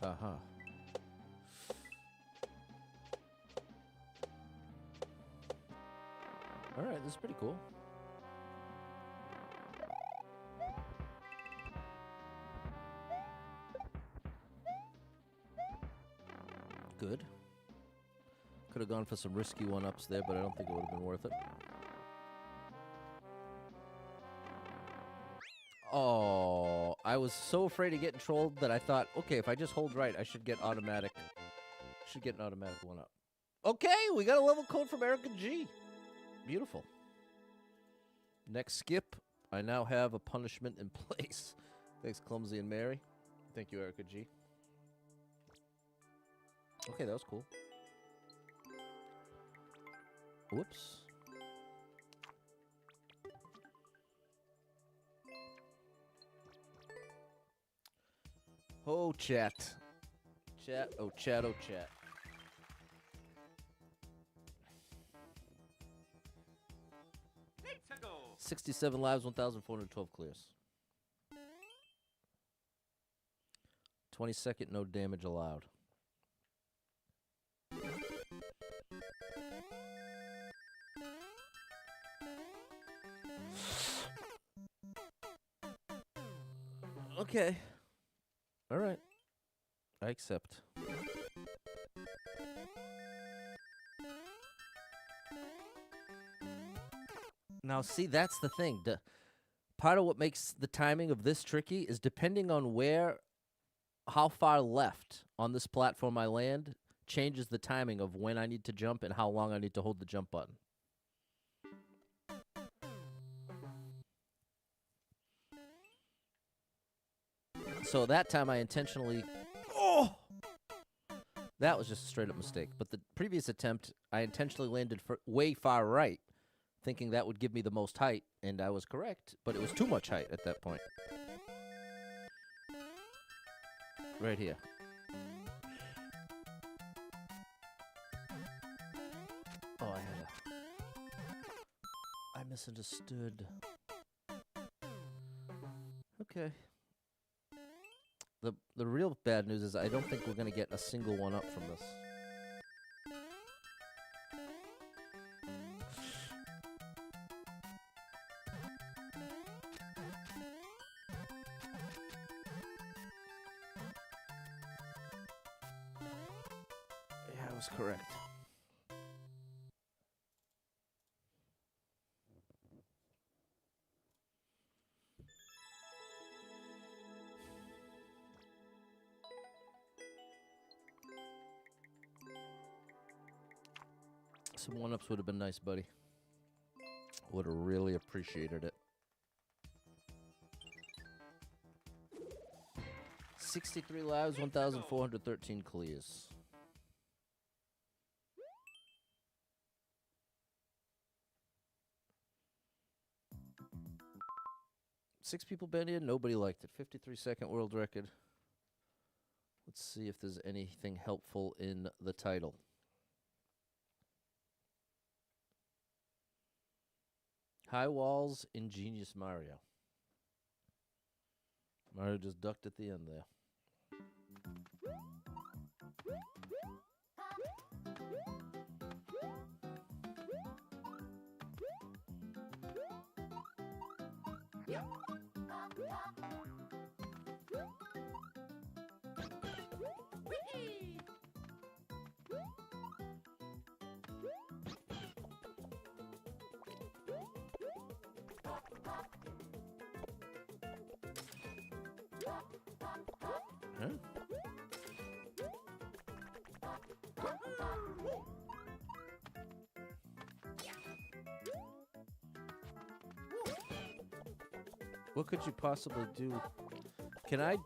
S1: Uh-huh. All right, this is pretty cool. Good. Could have gone for some risky one-ups there, but I don't think it would have been worth it. Oh, I was so afraid of getting trolled that I thought, okay, if I just hold right, I should get automatic. Should get an automatic one-up. Okay, we got a level code from Erica G. Beautiful. Next skip, I now have a punishment in place. Thanks, Clumsy and Mary. Thank you, Erica G. Okay, that was cool. Whoops. Oh, chat. Chat, oh, chat, oh, chat.
S2: Need to go.
S1: 67 lives, 1,412 clears. 20-second, no damage allowed. Okay. All right. I accept. Now, see, that's the thing. Part of what makes the timing of this tricky is depending on how far left on this platform I land changes the timing of when I need to jump and how long I need to hold the jump button. So that time I intentionally... Oh! That was just a straight-up mistake. But the previous attempt, I intentionally landed way far right, thinking that would give me the most height, and I was correct, but it was too much height at that point. Right here. Oh, I misunderstood. Okay. The real bad news is I don't think we're going to get a single one up from this. Yeah, I was correct. Some one-ups would have been nice, buddy. Would have really appreciated it. 63 lives, 1,413 clears. Six people been in, nobody liked it. 53-second world record. Let's see if there's anything helpful in the title. High walls, ingenious Mario. Mario just ducked at the end there. Huh? What could you possibly do? Can I?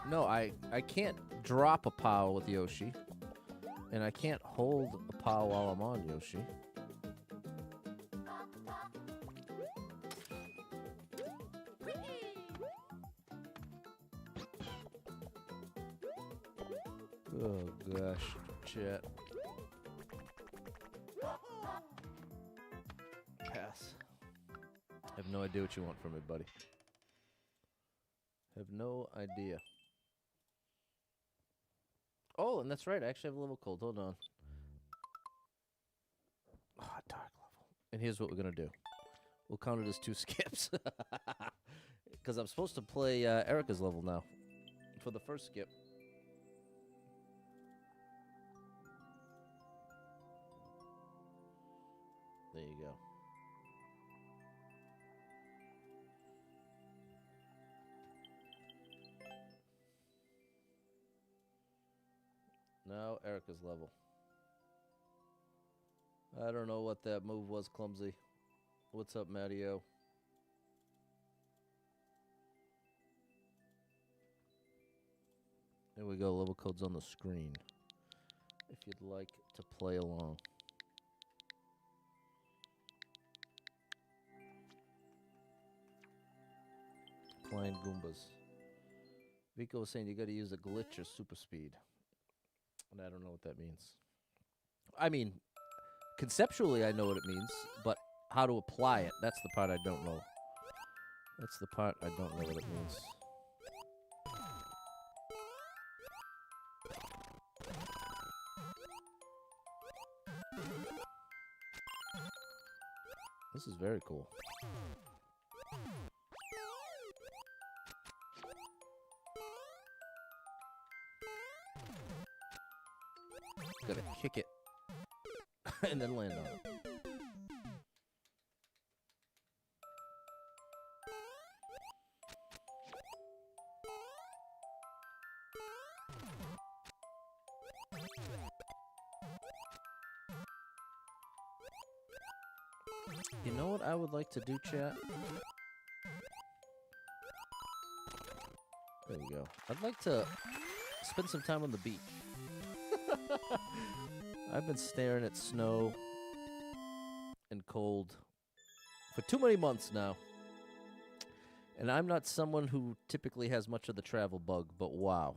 S1: No, I can't drop a POW with Yoshi. And I can't hold a POW while I'm on Yoshi. Oh gosh, chat. Pass. Have no idea what you want from me, buddy. Have no idea. Oh, and that's right. I actually have a level cold. Hold on. Oh, dark level. And here's what we're gonna do. We'll count it as 2 skips. Because I'm supposed to play Erica's level now for the first skip. There you go. Now Erica's level. I don't know what that move was, Clumsy. What's up, Mattio? There we go, level code's on the screen. If you'd like to play along. Flying Goombas. Vico was saying you gotta use a glitch or super speed. And I don't know what that means. I mean, conceptually I know what it means, but how to apply it, that's the part I don't know. That's the part I don't know what it means. This is very cool. Gotta kick it and then land on it. You know what I would like to do, chat? There we go. I'd like to spend some time on the beach. I've been staring at snow and cold for too many months now. And I'm not someone who typically has much of the travel bug, but wow.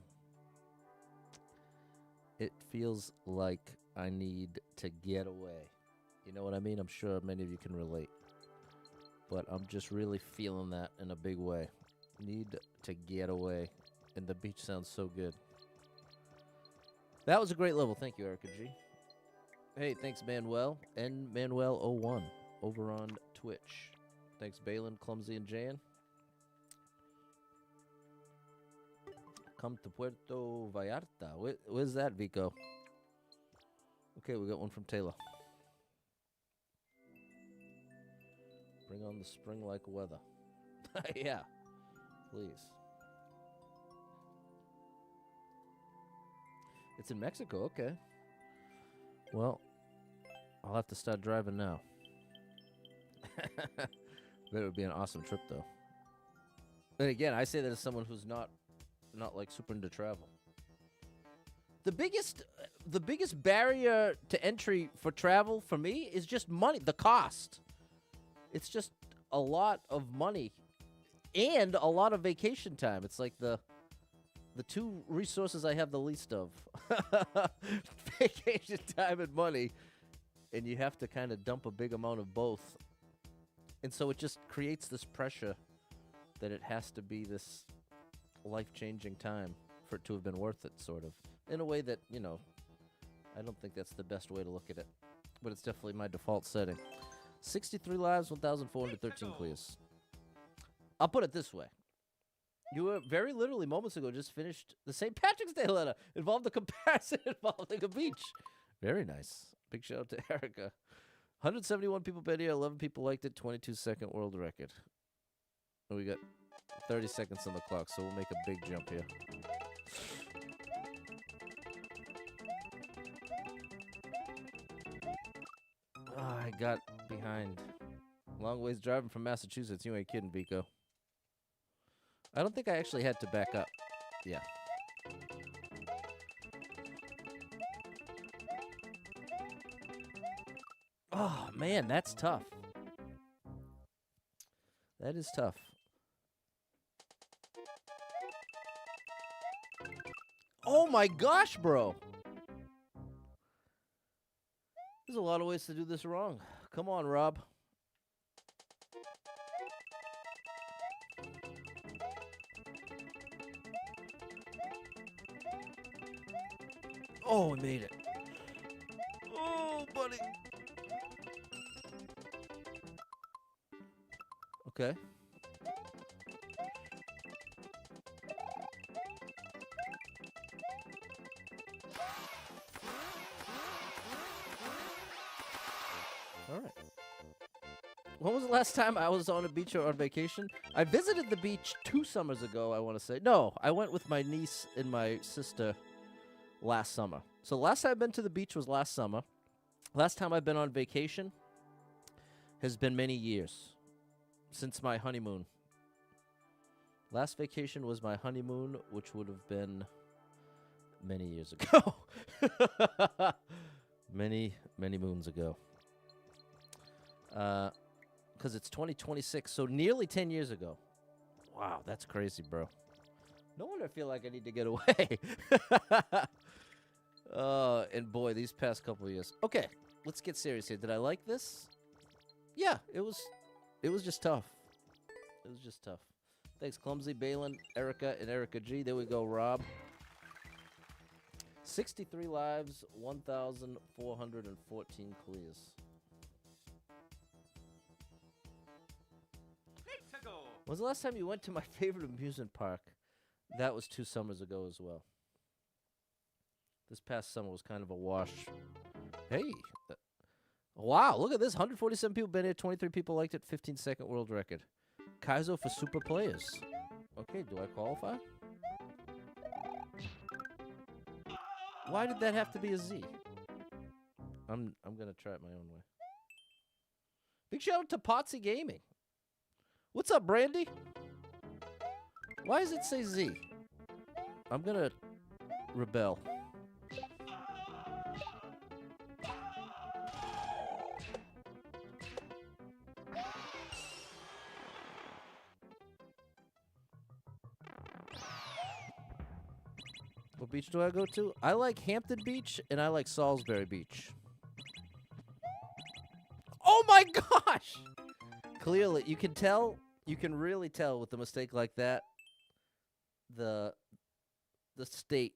S1: It feels like I need to get away. You know what I mean? I'm sure many of you can relate. But I'm just really feeling that in a big way. Need to get away. And the beach sounds so good. That was a great level. Thank you, Erica G. Hey, thanks, Manuel. And Manuel01 over on Twitch. Thanks, Balin, Clumsy, and Jan. Come to Puerto Vallarta. Where's that, Vico? Okay, we got one from Taylor. Bring on the spring-like weather. Yeah, please. It's in Mexico, okay. Well, I'll have to start driving now. Bet it would be an awesome trip, though. And again, I say that as someone who's not like super into travel. The biggest barrier to entry for travel for me is just money, the cost. It's just a lot of money and a lot of vacation time. It's like the two resources I have the least of. Vacation time and money. And you have to kind of dump a big amount of both. And so it just creates this pressure that it has to be this life-changing time for it to have been worth it, sort of. In a way that, you know, I don't think that's the best way to look at it. But it's definitely my default setting. 63 lives, 1,413 clears. I'll put it this way. You were very literally moments ago just finished the St. Patrick's Day letter. Involved a comparison involving a beach. Very nice. Big shout out to Erica. 171 people been here. 11 people liked it. 22-second world record. And we got 30 seconds on the clock, so we'll make a big jump here. Oh, I got behind. Long ways driving from Massachusetts. You ain't kidding, Vico. I don't think I actually had to back up. Yeah. Oh, man, that's tough. That is tough. Oh my gosh, bro. There's a lot of ways to do this wrong. Come on, Rob. Oh, we made it. Oh, buddy. Okay. All right. When was the last time I was on a beach or on vacation? I visited the beach 2 summers ago, I want to say. No, I went with my niece and my sister last summer. So last time I've been to the beach was last summer. Last time I've been on vacation has been many years. Since my honeymoon. Last vacation was my honeymoon, which would have been many years ago. many moons ago. Because it's 2026, so nearly 10 years ago. Wow, that's crazy, bro. No wonder I feel like I need to get away. And boy, these past couple of years. Okay, let's get serious here. Did I like this? Yeah, it was just tough. It was just tough. Thanks, Clumsy, Balin, Erica, and Erica G. There we go, Rob. 63 lives, 1,414 clears. When's the last time you went to my favorite amusement park? That was 2 summers ago as well. This past summer was kind of a wash. Hey. Wow, look at this. 147 people been here. 23 people liked it. 15-second world record. Kaizo for super players. Okay, do I qualify? Why did that have to be a Z? I'm gonna try it my own way. Big shout out to Potsy Gaming. What's up, Brandy? Why does it say Z? I'm gonna rebel. What beach do I go to? I like Hampton Beach and I like Salisbury Beach. Oh my gosh! Clearly, you can tell, you can really tell with a mistake like that, the state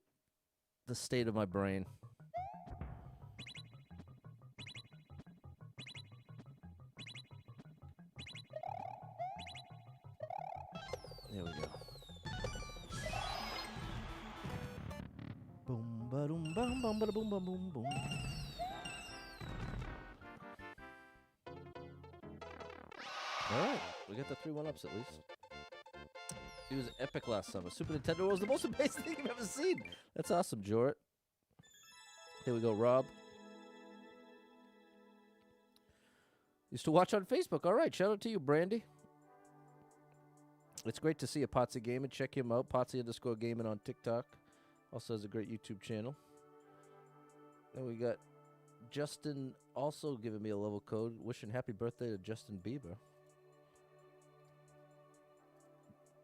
S1: of my brain. There we go. Boom ba doom bum bum ba boom bum boom boom. All right, we got the 3 1-ups at least. He was epic last summer. Super Nintendo was the most amazing thing you've ever seen. That's awesome, Jort. Here we go, Rob. Used to watch on Facebook. All right, shout out to you, Brandy. It's great to see a Potsy Gaming. Check him out, Potsy_Gaming on TikTok. Also has a great YouTube channel. Then we got Justin also giving me a level code, wishing happy birthday to Justin Bieber.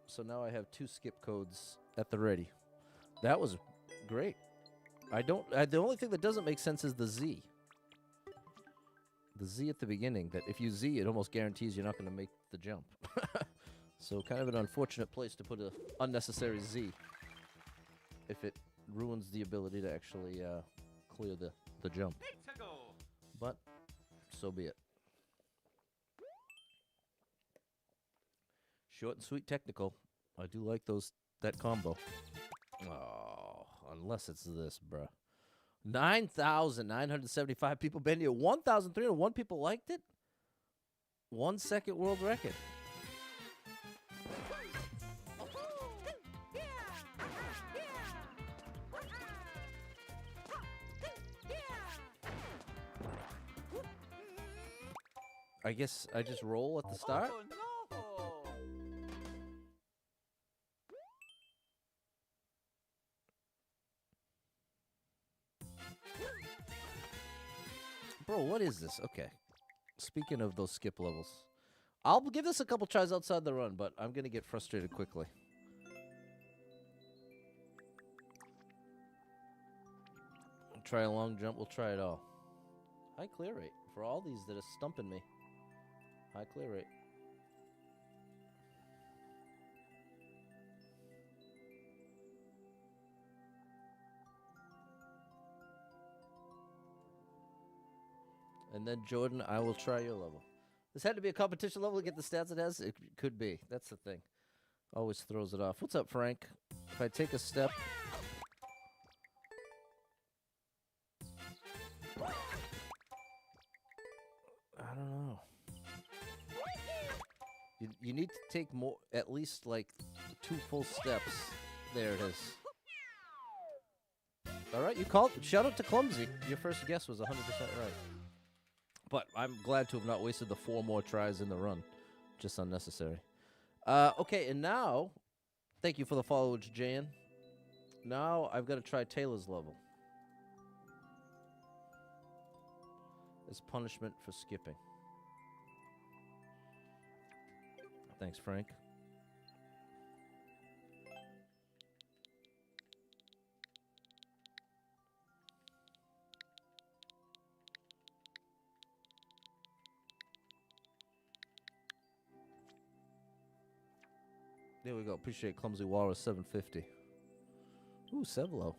S1: So now I have 2 skip codes at the ready. That was great. The only thing that doesn't make sense is the Z. The Z at the beginning, that if you Z, it almost guarantees you're not going to make the jump. So kind of an unfortunate place to put an unnecessary Z if it ruins the ability to actually clear the jump. But so be it. Short and sweet technical. I do like that combo. Oh, unless it's this, bruh. 9,975 people been here. 1,301 people liked it. 1 second world record. I guess I just roll at the start.
S2: Oh, no.
S1: Bro, what is this? Okay. Speaking of those skip levels, I'll give this a couple tries outside the run, but I'm going to get frustrated quickly. Try a long jump. We'll try it all. High clear rate. For all these that are stumping me. High clear rate. And then, Jordan, I will try your level. This had to be a competition level to get the stats it has? It could be. That's the thing. Always throws it off. What's up, Frank? If I take a step... I don't know. You need to take more, at least like 2 full steps. There it is. All right, you called. Shout out to Clumsy. Your first guess was 100% right. But I'm glad to have not wasted the 4 more tries in the run. Just unnecessary. Okay, and now, thank you for the follow, Jan. Now I've got to try Taylor's level. As punishment for skipping. Thanks, Frank. There we go. Appreciate Clumsy Walrus 750. Ooh, Sevlo.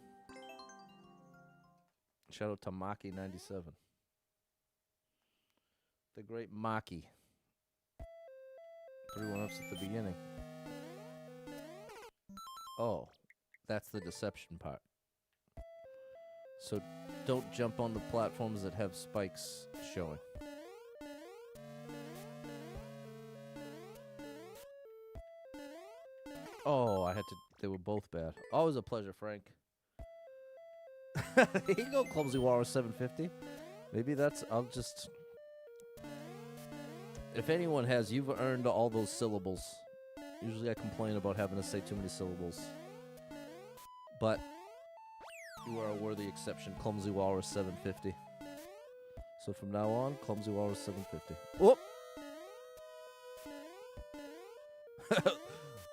S1: Shout out to Maki 97. The great Maki. 3 1-ups at the beginning. Oh, that's the deception part. So don't jump on the platforms that have spikes showing. Oh, I had to. They were both bad. Always a pleasure, Frank. Here you go, Clumsy Walrus 750. Maybe that's. I'll just. If anyone has, you've earned all those syllables. Usually I complain about having to say too many syllables. But you are a worthy exception, Clumsy Walrus 750. So from now on, Clumsy Walrus 750. Whoop!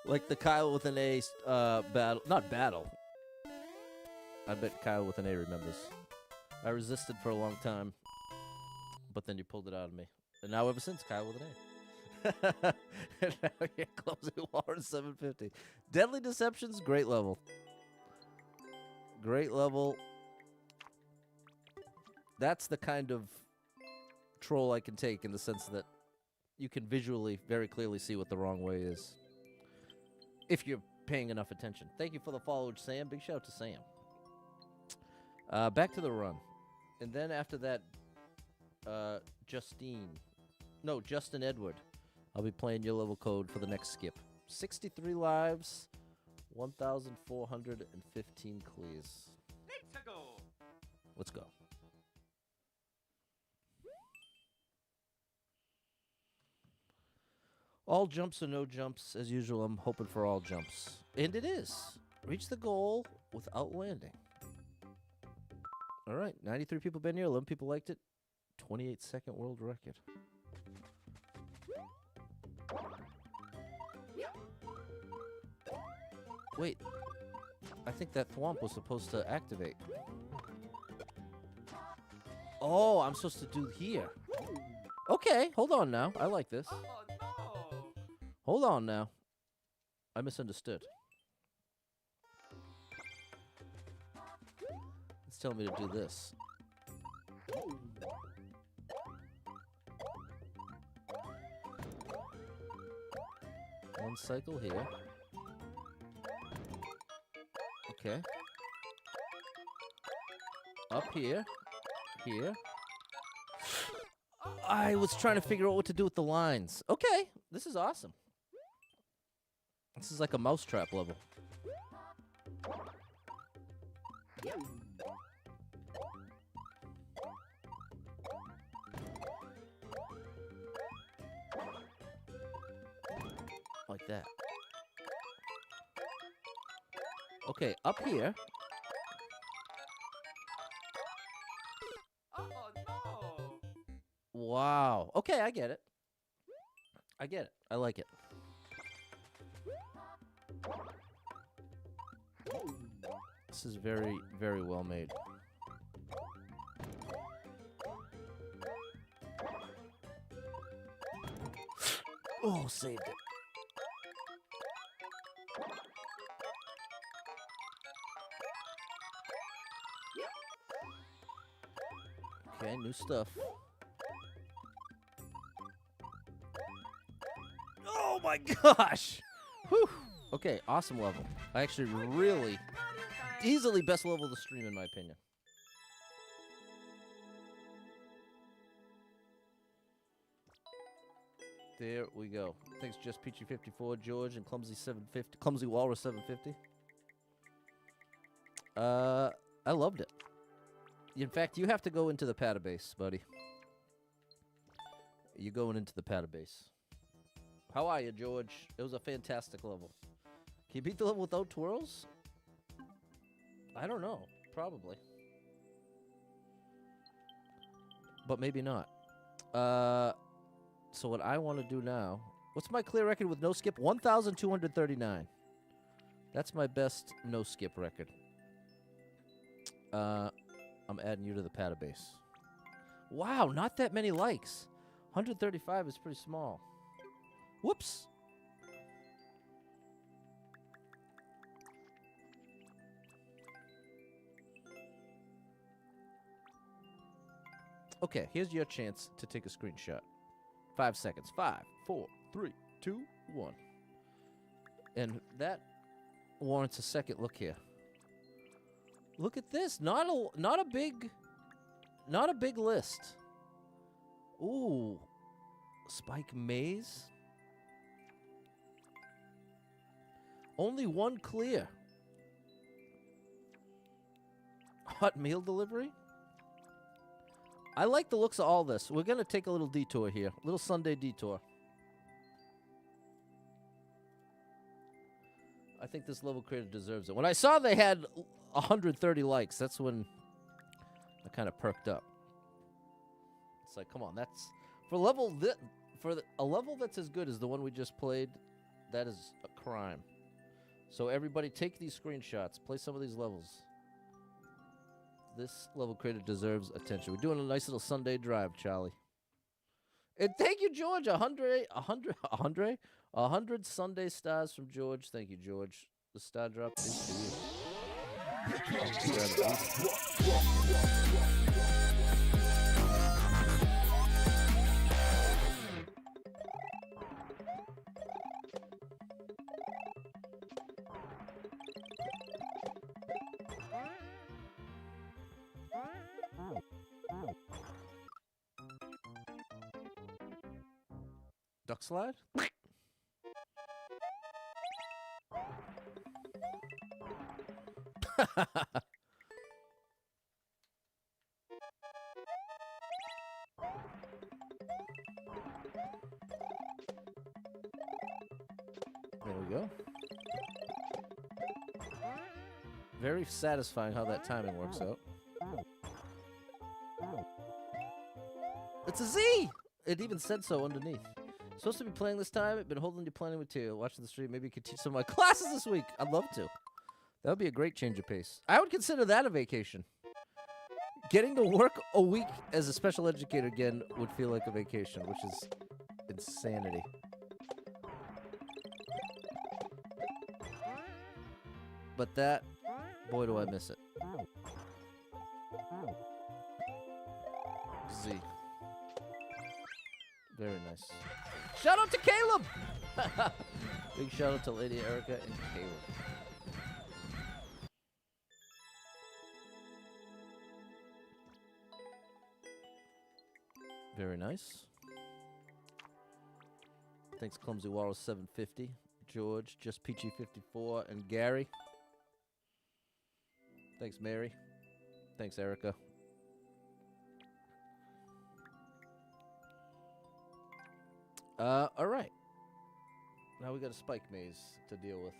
S1: Like the Kyle with an A battle. Not battle. I bet Kyle with an A remembers. I resisted for a long time, but then you pulled it out of me. And now ever since, Kyle with an A. And now you're Clumsy Walrus 750. Deadly Deceptions, great level. Great level. That's the kind of troll I can take in the sense that you can visually very clearly see what the wrong way is. If you're paying enough attention. Thank you for the follow, Sam. Big shout out to Sam. Back to the run. And then after that, Justin Edward. I'll be playing your level code for the next skip. 63 lives, 1,415 clears.
S2: Let's go.
S1: Let's go. All jumps or no jumps. As usual, I'm hoping for all jumps. And it is. Reach the goal without landing. All right, 93 people been here, 11 people liked it. 28-second world record. Wait, I think that thwomp was supposed to activate. Oh, I'm supposed to do here. Okay, hold on now. I like this.
S2: Oh no.
S1: Hold on now. I misunderstood. It's telling me to do this. One cycle here. Okay. Up here. Here. I was trying to figure out what to do with the lines. Okay, this is awesome. This is like a mousetrap level. Like that. Okay, up here.
S2: Oh no.
S1: Wow. Okay, I get it. I get it. I like it. This is very, very well made. Oh, saved it. Okay, new stuff. Oh my gosh! Whew. Okay, awesome level. I actually really, easily best level of the stream in my opinion. There we go. Thanks, Just Peachy 54, George, and Clumsy 750, Clumsy Walrus 750. I loved it. In fact, you have to go into the patabase, buddy. You're going into the patabase. How are you, George? It was a fantastic level. Can you beat the level without twirls? I don't know. Probably. But maybe not. So what I want to do now... What's my clear record with no skip? 1,239. That's my best no skip record. I'm adding you to the patabase. Wow, not that many likes. 135 is pretty small. Whoops. Okay, here's your chance to take a screenshot. 5 seconds. 5, 4, 3, 2, 1. And that warrants a second look here. Look at this. Not a big list. Ooh. Spike Maze. Only 1 clear. Hot meal delivery. I like the looks of all this. We're going to take a little detour here. A little Sunday detour. I think this level creator deserves it. When I saw they had 130 likes, that's when I kind of perked up. It's like, come on, that's for a level a level that's as good as the one we just played. That is a crime. So everybody, take these screenshots. Play some of these levels. This level creator deserves attention. We're doing a nice little Sunday drive, Charlie. And thank you, George. 100 Sunday stars from George. Thank you, George. The star drop is to you. Duck slide? There we go. Very satisfying how that timing works out. It's a Z! It even said so underneath. Supposed to be playing this time. I've been holding you planning material. Watching the stream. Maybe you could teach some of my classes this week. I'd love to. That would be a great change of pace. I would consider that a vacation. Getting to work a week as a special educator again would feel like a vacation, which is insanity. But that, boy, do I miss it. Z. Very nice. Shout out to Caleb! Big shout out to Lady Erica and Caleb. Very nice. Thanks, Clumsy Walrus 750. George, Just Peachy 54, and Gary. Thanks, Mary. Thanks, Erica. All right. Now we got a spike maze to deal with.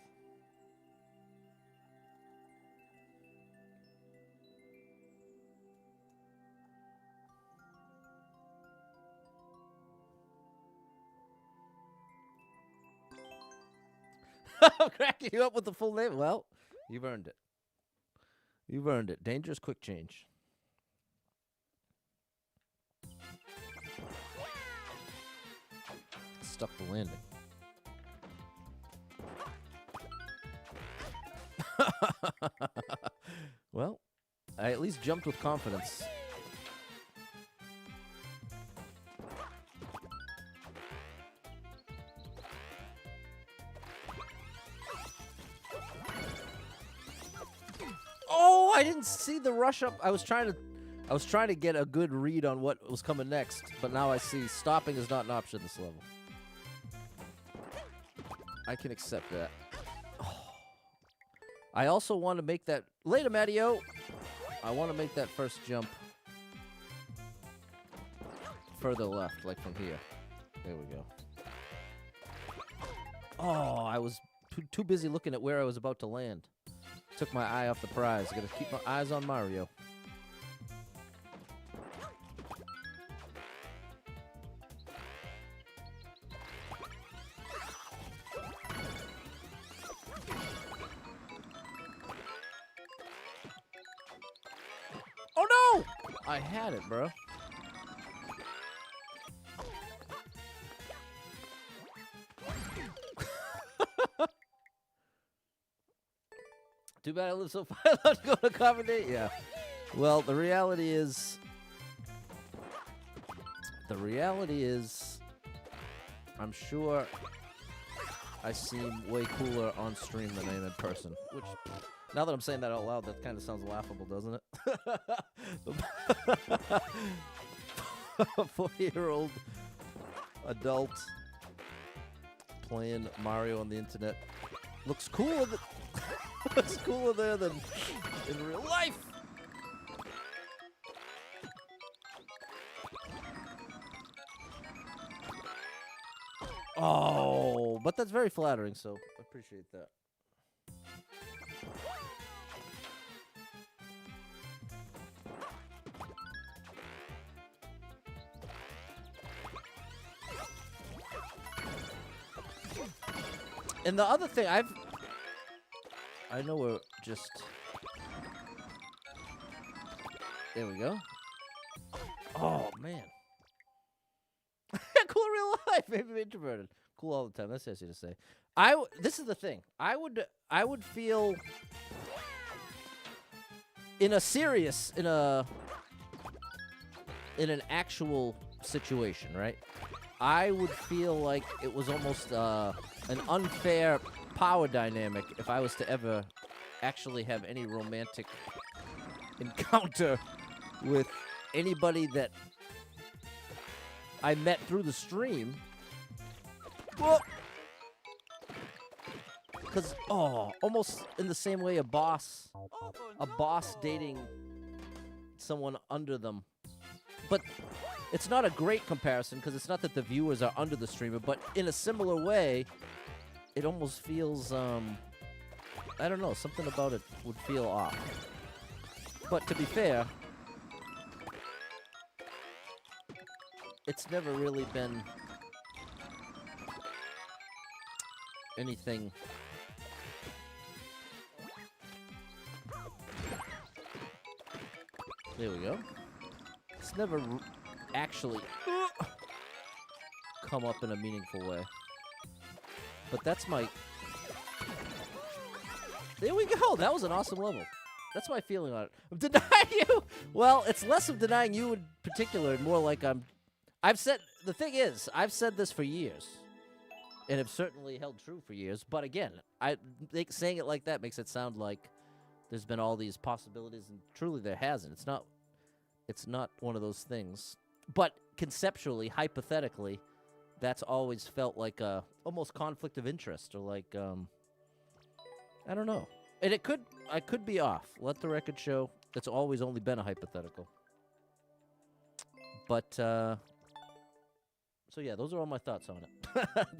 S1: I'm cracking you up with the full name. Well, you've earned it. You've earned it. Dangerous quick change. Stuck the landing. Well, I at least jumped with confidence. Oh, I didn't see the rush up. I was trying to get a good read on what was coming next, but now I see stopping is not an option this level. I can accept that. Oh. I also want to make that later, Mattio. I want to make that first jump further left, like from here. There we go. Oh, I was too busy looking at where I was about to land. Took my eye off the prize. I gotta keep my eyes on Mario. Oh no! I had it, bro. Too bad I live so far out to go to accommodate. Yeah. Well, the reality is, I'm sure I seem way cooler on stream than I am in person. Which, now that I'm saying that out loud, that kind of sounds laughable, doesn't it? A 40-year-old adult playing Mario on the internet looks cooler. Looks cooler there than in real life. Oh, but that's very flattering, so I appreciate that. And the other thing, I know we're just... There we go. Oh, man. Cool in real life, maybe introverted. Cool all the time. That's easy to say. This is the thing. I would feel in an actual situation, right? I would feel like it was almost an unfair power dynamic if I was to ever actually have any romantic encounter with anybody that I met through the stream. Well, because, almost in the same way a boss dating someone under them. But it's not a great comparison because it's not that the viewers are under the streamer, but in a similar way, it almost feels, I don't know, something about it would feel off. But to be fair, it's never really been anything. There we go. It's never actually come up in a meaningful way. But that's my... There we go. That was an awesome level. That's my feeling on it. I'm denying you. Well, it's less of denying you in particular and more like I've said... The thing is, I've said this for years. And have certainly held true for years. But again, saying it like that makes it sound like there's been all these possibilities, and truly there hasn't. It's not one of those things. But conceptually, hypothetically, that's always felt like a almost conflict of interest, or like I don't know. And I could be off. Let the record show it's always only been a hypothetical. But so yeah, those are all my thoughts on it.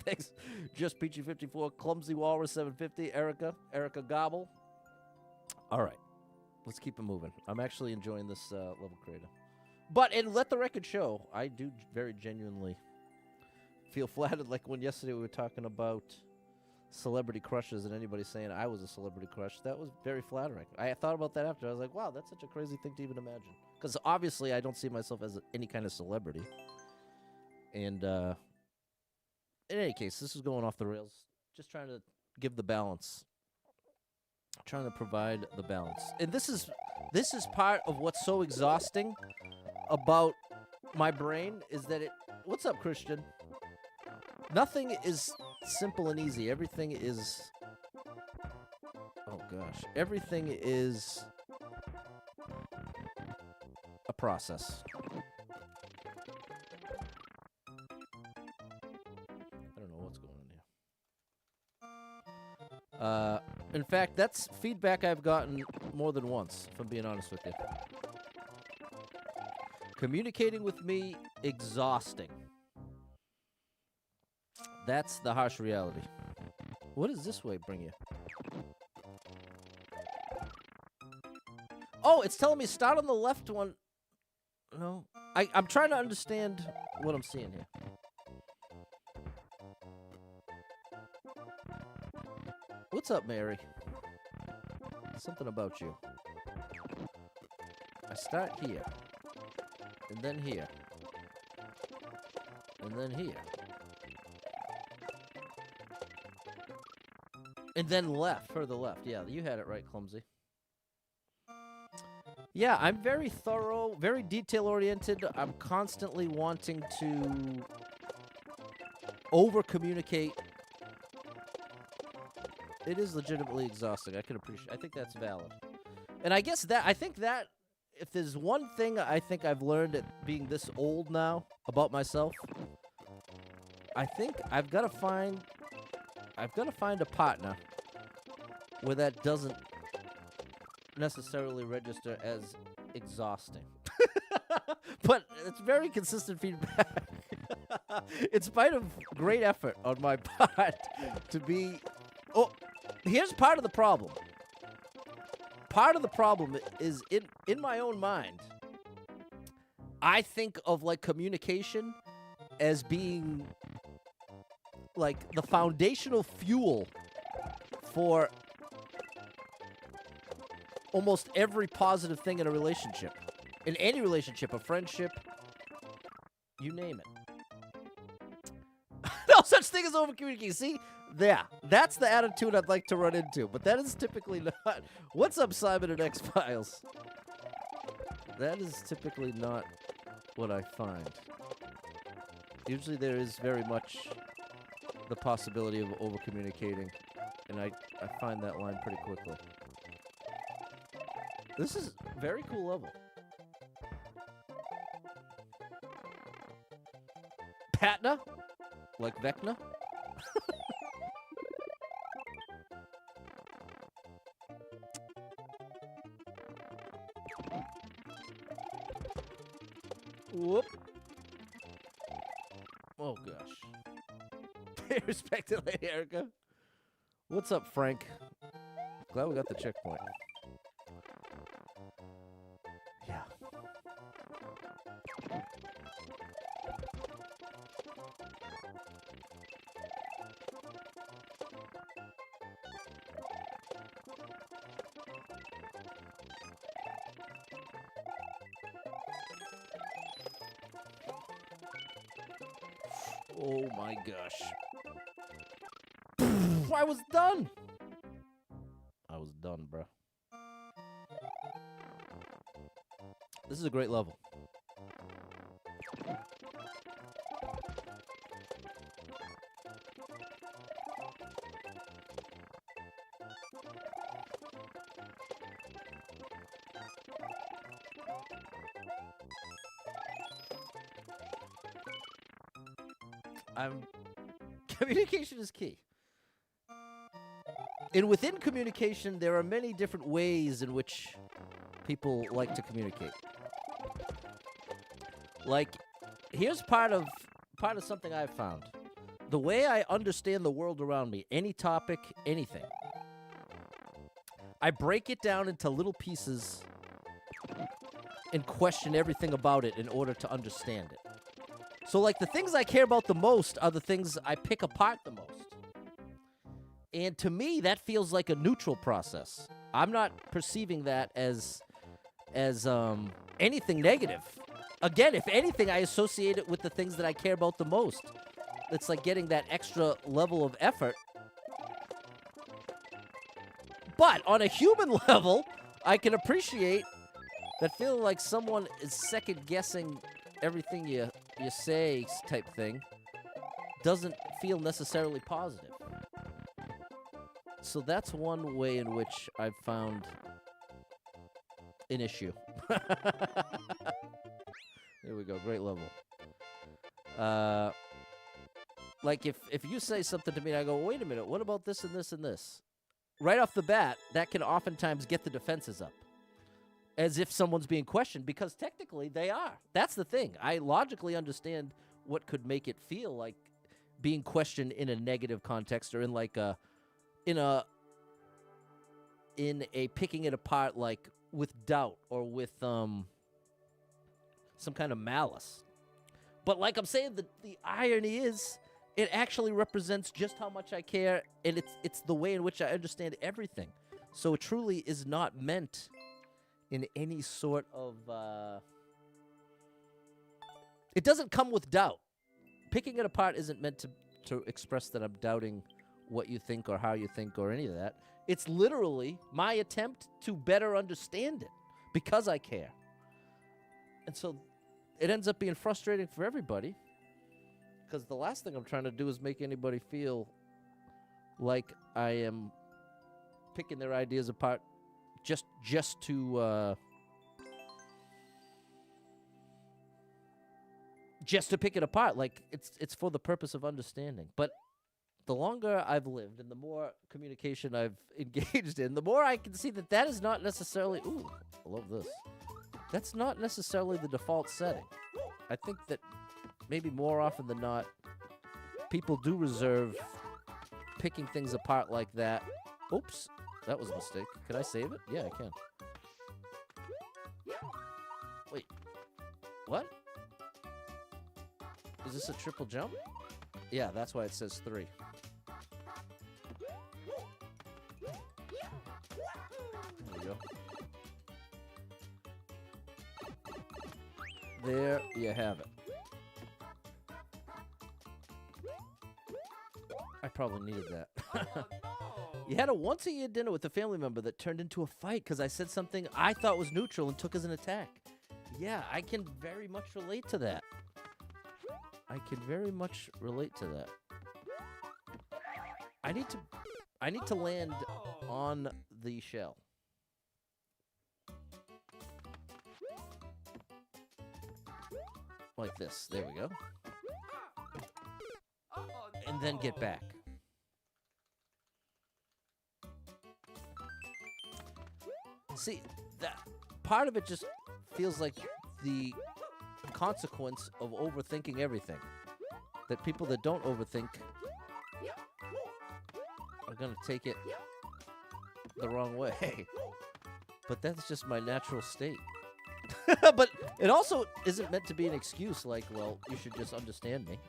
S1: Thanks, Just Peachy 54, Clumsy Walrus 750, Erica Gobble. All right, let's keep it moving. I'm actually enjoying this level creator. But and let the record show, I do very genuinely feel flattered. Like when yesterday we were talking about celebrity crushes and anybody saying I was a celebrity crush, that was very flattering. I thought about that after. I was like, wow, that's such a crazy thing to even imagine. Because obviously I don't see myself as any kind of celebrity. And in any case, this is going off the rails. Just trying to give the balance. Trying to provide the balance. And this is part of what's so exhausting about my brain is that it... What's up, Christian? Nothing is simple and easy. Everything is... Oh, gosh. Everything is a process. I don't know what's going on here. In fact, that's feedback I've gotten more than once, if I'm being honest with you. Communicating with me, exhausting. That's the harsh reality. What does this way bring you? Oh, it's telling me start on the left one. No. I'm trying to understand what I'm seeing here. What's up, Mary? Something about you. I start here. And then here. And then here. And then left, further left. Yeah, you had it right, Clumsy. Yeah, I'm very thorough, very detail-oriented. I'm constantly wanting to over-communicate It is legitimately exhausting. I can appreciate. I think that's valid. And I guess that I think that if there's one thing I think I've learned at being this old now about myself, I think I've got to find a partner where that doesn't necessarily register as exhausting. But it's very consistent feedback. In spite of great effort on my part to be... Oh, here's part of the problem. Part of the problem is in my own mind, I think of, like, communication as being, like, the foundational fuel for almost every positive thing in a relationship. In any relationship, a friendship, you name it. No such thing as overcommunicating. See? Yeah, that's the attitude I'd like to run into, but that is typically not... What's up, Simon and X-Files? That is typically not what I find. Usually there is very much the possibility of overcommunicating, and I find that line pretty quickly. This is a very cool level. Patna? Like Vecna? Whoop. Oh, gosh. Respect to Lady Erica. What's up, Frank? Glad we got the checkpoint. Yeah. Oh my gosh. I was done. I was done, bro. This is a great level. Communication is key. And within communication, there are many different ways in which people like to communicate. Like, here's part of something I've found. The way I understand the world around me, any topic, anything, I break it down into little pieces and question everything about it in order to understand it. So, like, the things I care about the most are the things I pick apart the most. And to me, that feels like a neutral process. I'm not perceiving that as anything negative. Again, if anything, I associate it with the things that I care about the most. It's like getting that extra level of effort. But on a human level, I can appreciate that feeling like someone is second-guessing everything you say type thing doesn't feel necessarily positive. So that's one way in which I've found an issue. There we go. Great level. Like if you say something to me and I go, wait a minute, what about this and this and this? Right off the bat, that can oftentimes get the defenses up. As if someone's being questioned, because technically they are. That's the thing. I logically understand what could make it feel like being questioned in a negative context, or in like in a picking it apart, like with doubt or with some kind of malice. But like I'm saying, the irony is, it actually represents just how much I care, and it's the way in which I understand everything. So it truly is not meant in any sort of... It doesn't come with doubt. Picking it apart isn't meant to express that I'm doubting what you think or how you think or any of that. It's literally my attempt to better understand it because I care. And so it ends up being frustrating for everybody, because the last thing I'm trying to do is make anybody feel like I am picking their ideas apart just to pick it apart. Like it's for the purpose of understanding. But the longer I've lived and the more communication I've engaged in, the more I can see that is not necessarily. Ooh, I love this. That's not necessarily the default setting. I think that maybe more often than not, people do reserve picking things apart like that. Oops, that was a mistake. Can I save it? Yeah, I can. Wait, what? Is this a triple jump? Yeah, that's why it says 3. There we go. There you have it. I probably needed that. You had a once-a-year dinner with a family member that turned into a fight because I said something I thought was neutral and took as an attack. Yeah, I can very much relate to that. I can very much relate to that. I need to land on the shell. Like this. There we go. And then get back. See, that part of it just feels like the consequence of overthinking everything. That people that don't overthink are going to take it the wrong way. But that's just my natural state. But it also isn't meant to be an excuse like, well, you should just understand me.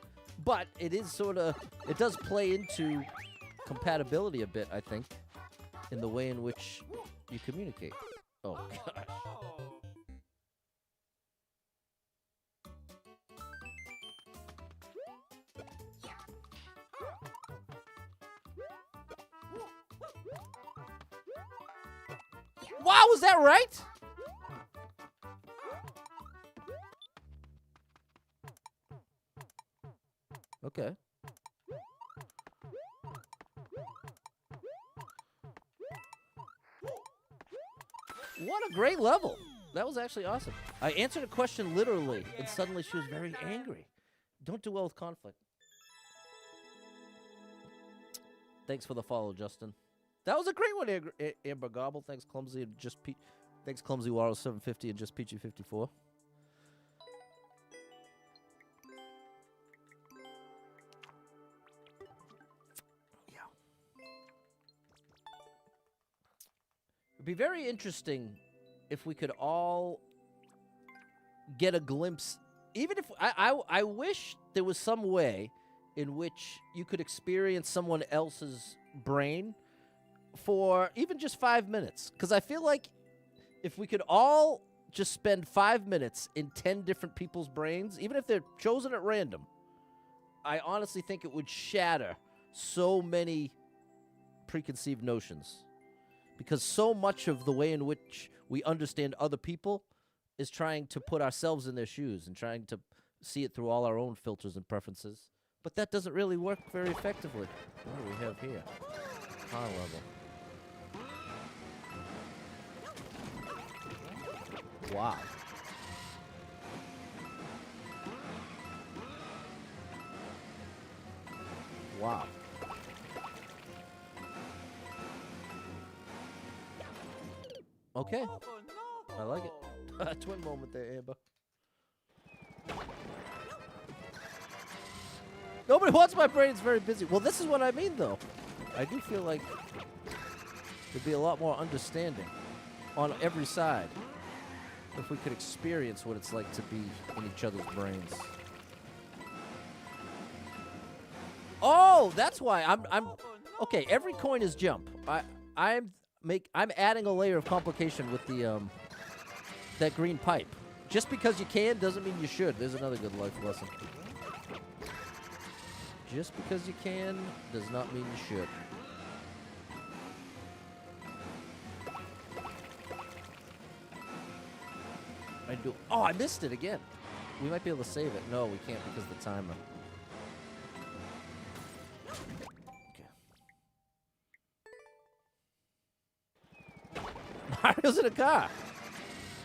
S1: But it is sort of, it does play into compatibility a bit, I think, in the way in which you communicate. Oh, gosh. Wow, was that right? Okay. What a great level. That was actually awesome. I answered a question literally, and suddenly she was very angry. Don't do well with conflict. Thanks for the follow, Justin. That was a great one, Amber Gobble. Thanks, Clumsy, and thanks, Clumsy Waro 750 and just Peachy 54. Yeah. It'd be very interesting if we could all get a glimpse. Even if I wish there was some way in which you could experience someone else's brain for even just 5 minutes. Because I feel like if we could all just spend 5 minutes in 10 different people's brains, even if they're chosen at random, I honestly think it would shatter so many preconceived notions. Because so much of the way in which we understand other people is trying to put ourselves in their shoes and trying to see it through all our own filters and preferences. But that doesn't really work very effectively. What do we have here? High level. Wow. Wow. Okay. I like it. Twin moment there, Amber. Nobody wants my brain. It's very busy. Well, this is what I mean, though. I do feel like there'd be a lot more understanding on every side if we could experience what it's like to be in each other's brains. Oh, that's why I'm okay. Every coin is jump. I'm adding a layer of complication with the that green pipe. Just because you can doesn't mean you should. There's another good life lesson. Just because you can does not mean you should. I do. Oh, I missed it again. We might be able to save it. No, we can't because of the timer. Okay. Mario's in a car.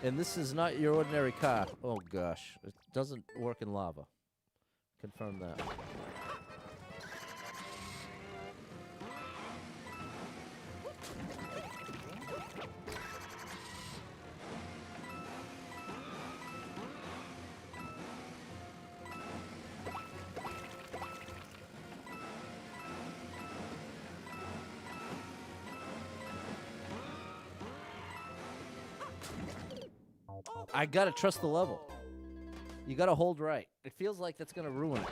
S1: And this is not your ordinary car. Oh, gosh. It doesn't work in lava. Confirm that. I gotta trust the level. You gotta hold right. It feels like that's gonna ruin it.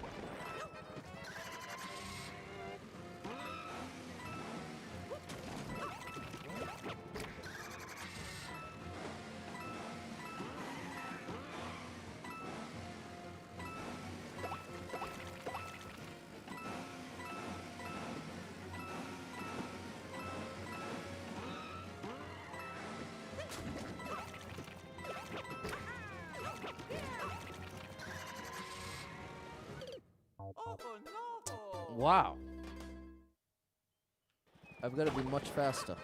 S2: Oh no!
S1: Wow. I've got to be much faster.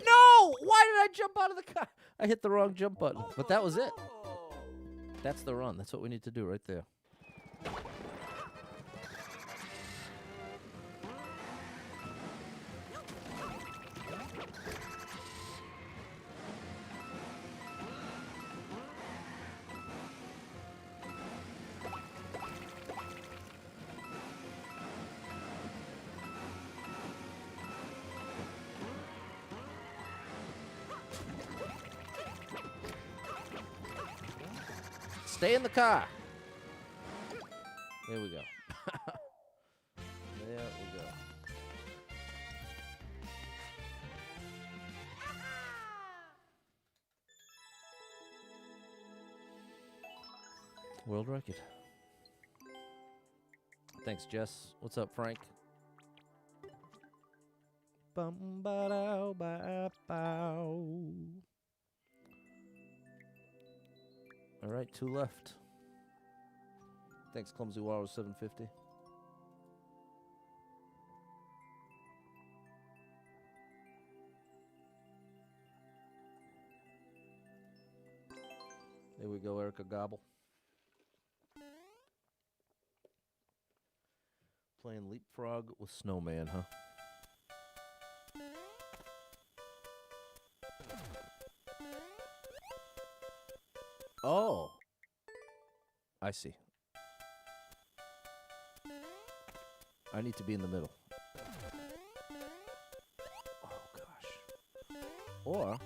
S1: No! Why did I jump out of the car? I hit the wrong jump button. But that was it.
S2: No.
S1: That's the run. That's what we need to do right there. Stay in the car. There we go. There we go. World record. Thanks, Jess. What's up, Frank? Bum ba dow ba bow. All right, 2 left. Thanks, Clumsy Waro 750. There we go, Erica Gobble. Playing Leapfrog with Snowman, huh? Oh. I see. I need to be in the middle. Oh, gosh. Or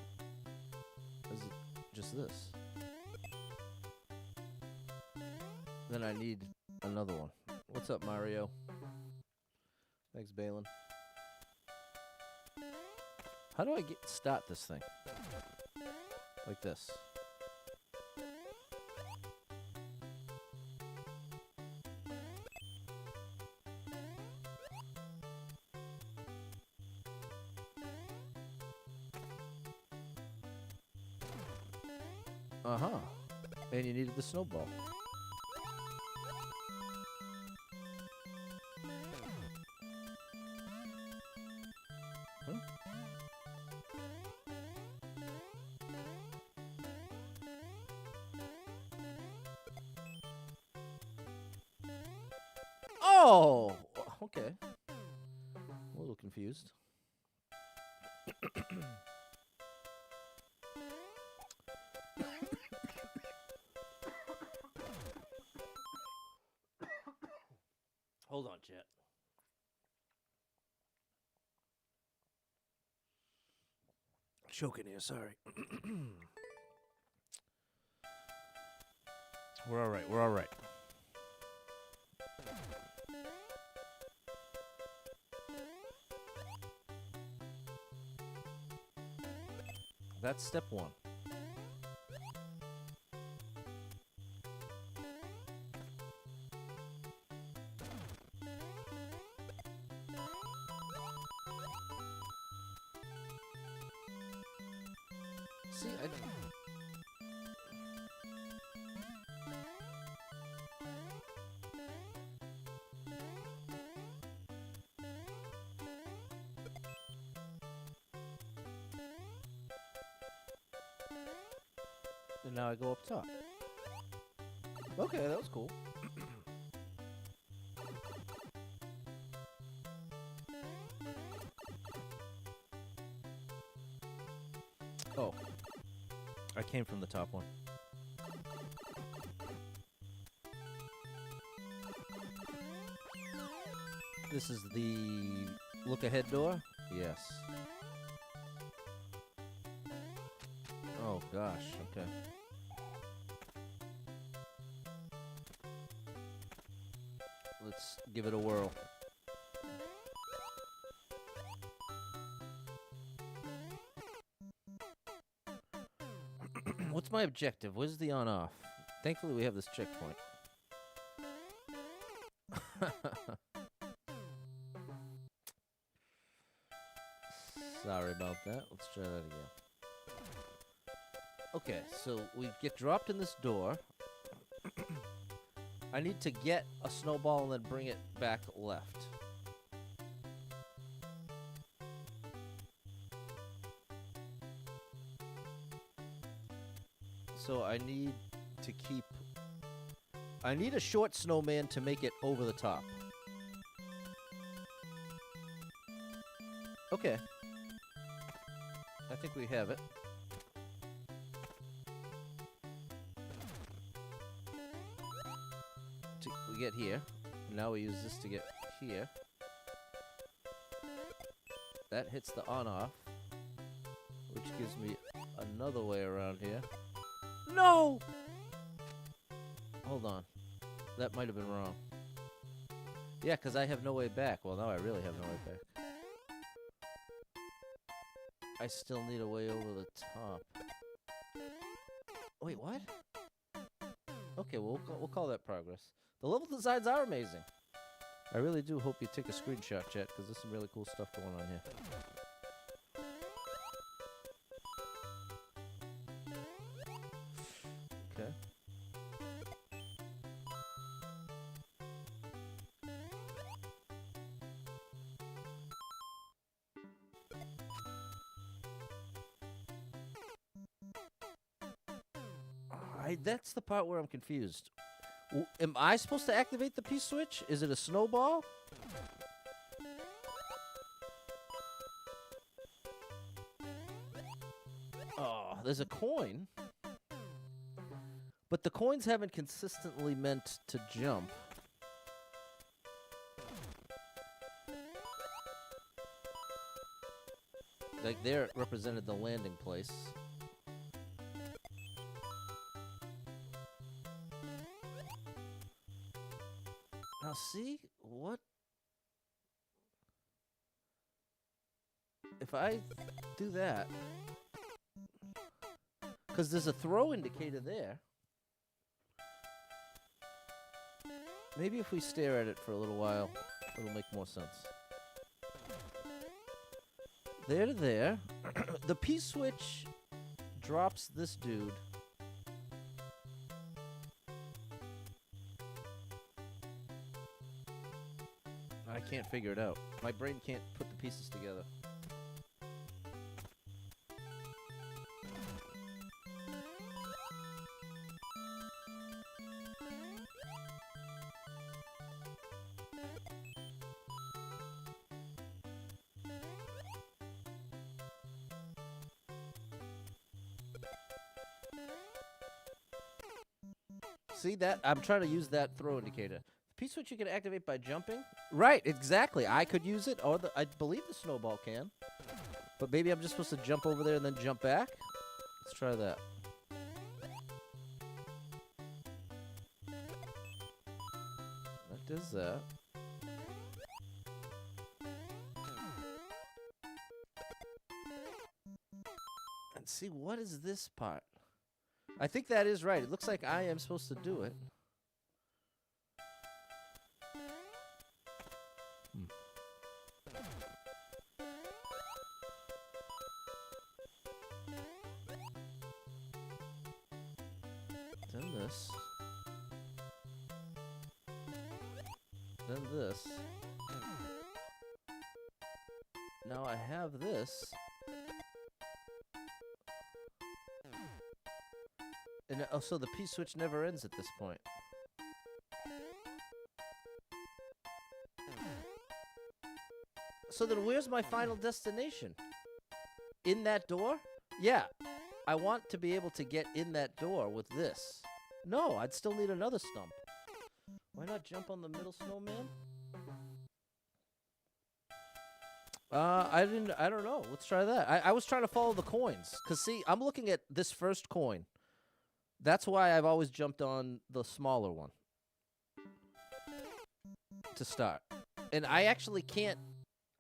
S1: is it just this? Then I need another one. What's up, Mario? Thanks, Balin. How do I start this thing? Like this. Uh-huh. And you needed the snowball. Huh? Oh! Okay. A little confused. Hold on, chat. Choking here, sorry. We're all right, we're all right. That's step 1. see, and now I go up top. Okay, that was cool. Oh. I came from the top one. This is the look ahead door? Yes. Oh gosh, okay. Let's give it a whirl. What's my objective? Where's the on-off? Thankfully, we have this checkpoint. Sorry about that. Let's try that again. Okay, so we get dropped in this door. I need to get a snowball and then bring it back left. So I need to keep... I need a short snowman to make it over the top. Okay. I think we have it. We get here. Now we use this to get here. That hits the on-off, which gives me another way around here. No! Hold on. That might have been wrong. Yeah, because I have no way back. Well, now I really have no way back. I still need a way over the top. Wait, what? Okay, well, we'll call that progress. The level designs are amazing. I really do hope you take a screenshot, chat, because there's some really cool stuff going on here. Okay. That's the part where I'm confused. Am I supposed to activate the P-switch? Is it a snowball? Oh, there's a coin. But the coins haven't consistently meant to jump. Like, there it represented the landing place. Now, see? What? If I do that... Because there's a throw indicator there. Maybe if we stare at it for a little while, it'll make more sense. There to there. The P-switch drops this dude. I can't figure it out. My brain can't put the pieces together. See that? I'm trying to use that throw indicator. P-switch you can activate by jumping? Right, exactly. I could use it, or I believe the snowball can. But maybe I'm just supposed to jump over there and then jump back? Let's try that. That does that. And see, what is this part? I think that is right. It looks like I am supposed to do it. this. Then this. Now I have this. And oh, so the P-switch never ends at this point. So then where's my final destination? In that door? Yeah. I want to be able to get in that door with this. No, I'd still need another stump. Why not jump on the middle snowman? I don't know. Let's try that. I was trying to follow the coins. Because, see, I'm looking at this first coin. That's why I've always jumped on the smaller one. To start. And I actually can't.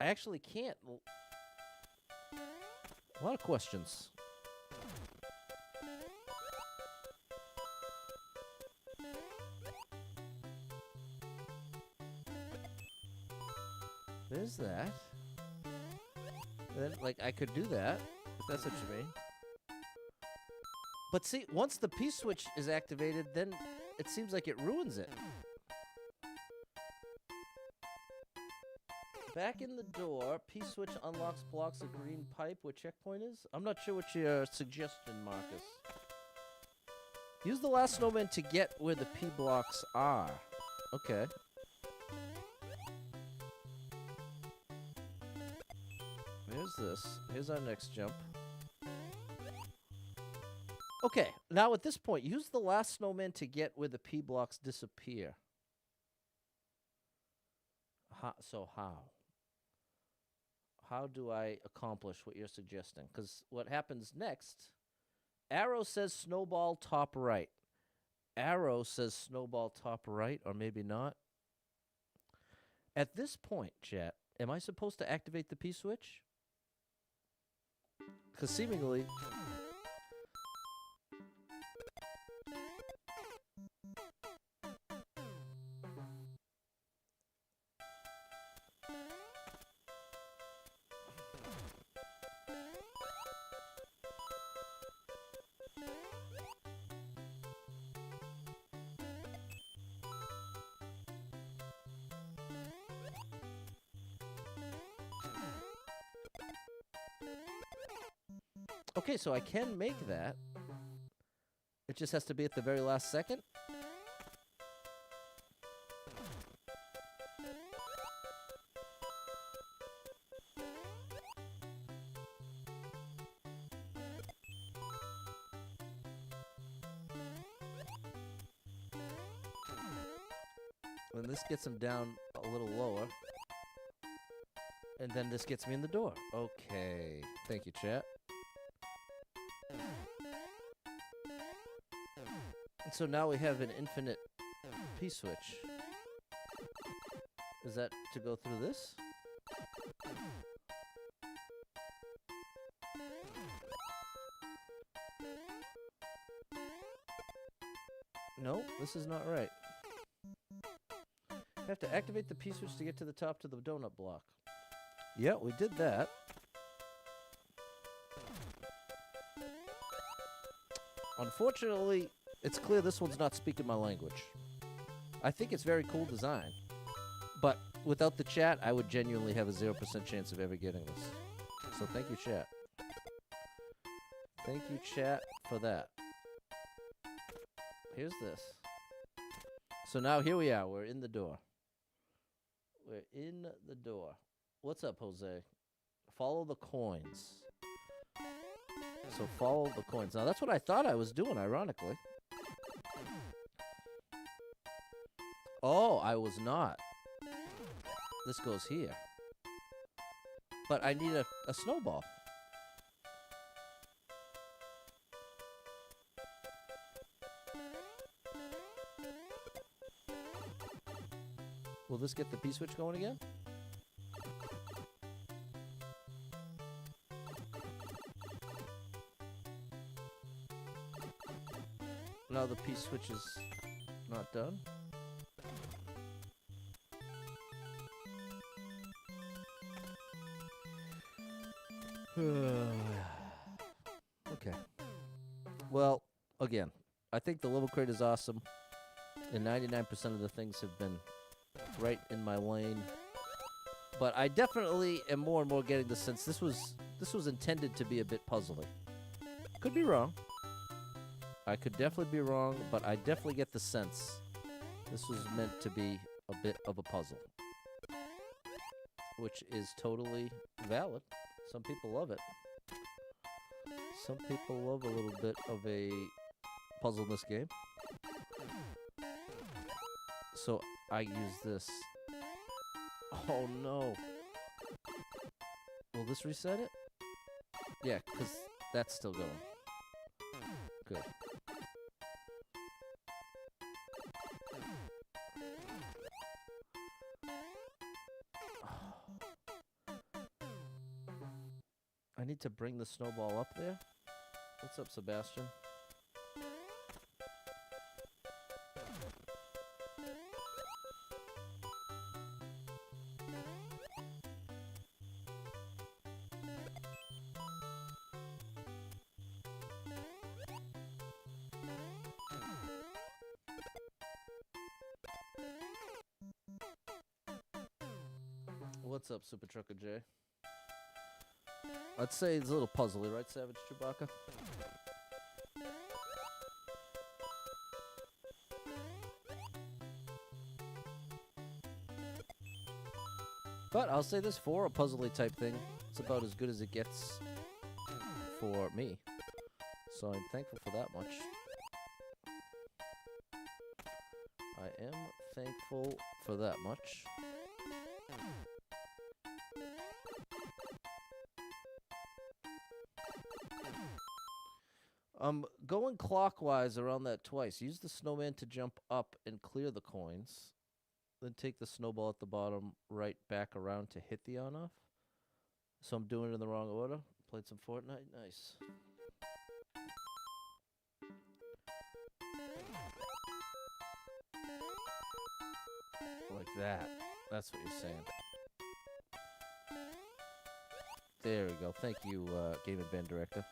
S1: A lot of questions. There's that. Then, like, I could do that, if that's what you mean. But see, once the P-switch is activated, then it seems like it ruins it. Back in the door, P-switch unlocks blocks of green pipe where checkpoint is. I'm not sure what your suggestion, Marcus. Use the last snowman to get where the P blocks are. Okay. Here's this. Here's our next jump. Okay, now at this point, use the last snowman to get where the P blocks disappear. So how? How do I accomplish what you're suggesting? Because what happens next, arrow says snowball top right. Arrow says snowball top right, or maybe not. At this point, chat, am I supposed to activate the P-switch? Because seemingly... Okay, so I can make that. It just has to be at the very last second. And this gets him down a little lower. And then this gets me in the door. Okay. Thank you, chat. And so now we have an infinite P-switch. Is that to go through this? No, this is not right. I have to activate the P-switch to get to the top to the donut block. Yeah, we did that. Unfortunately, it's clear this one's not speaking my language. I think it's very cool design. But without the chat, I would genuinely have a 0% chance of ever getting this. So thank you, chat. Thank you, chat, for that. Here's this. So now here we are. We're in the door. We're in the door. What's up, Jose? Follow the coins. So follow the coins. Now, that's what I thought I was doing, ironically. Oh, I was not. This goes here. But I need a snowball. Will this get the P-switch going again? Now the P-switch is not done. Okay. Well, again, I think the level crate is awesome, and 99% of the things have been right in my lane. But I definitely am more and more getting the sense this was intended to be a bit puzzly. Could be wrong. I could definitely be wrong, but I definitely get the sense this was meant to be a bit of a puzzle, which is totally valid. Some people love it. Some people love a little bit of a puzzle in this game. So I use this. Oh no. Will this reset it? Yeah, because that's still going. Good. I need to bring the snowball up there. What's up, Sebastian? What's up, Super Trucker J? I'd say it's a little puzzly, right, Savage Chewbacca? But I'll say this, for a puzzly type thing, it's about as good as it gets for me. So I'm thankful for that much. I am thankful for that much. Going clockwise around that twice. Use the snowman to jump up and clear the coins. Then take the snowball at the bottom right back around to hit the on-off. So I'm doing it in the wrong order. Played some Fortnite. Nice. Like that. That's what you're saying. There we go. Thank you, Game and Band Director.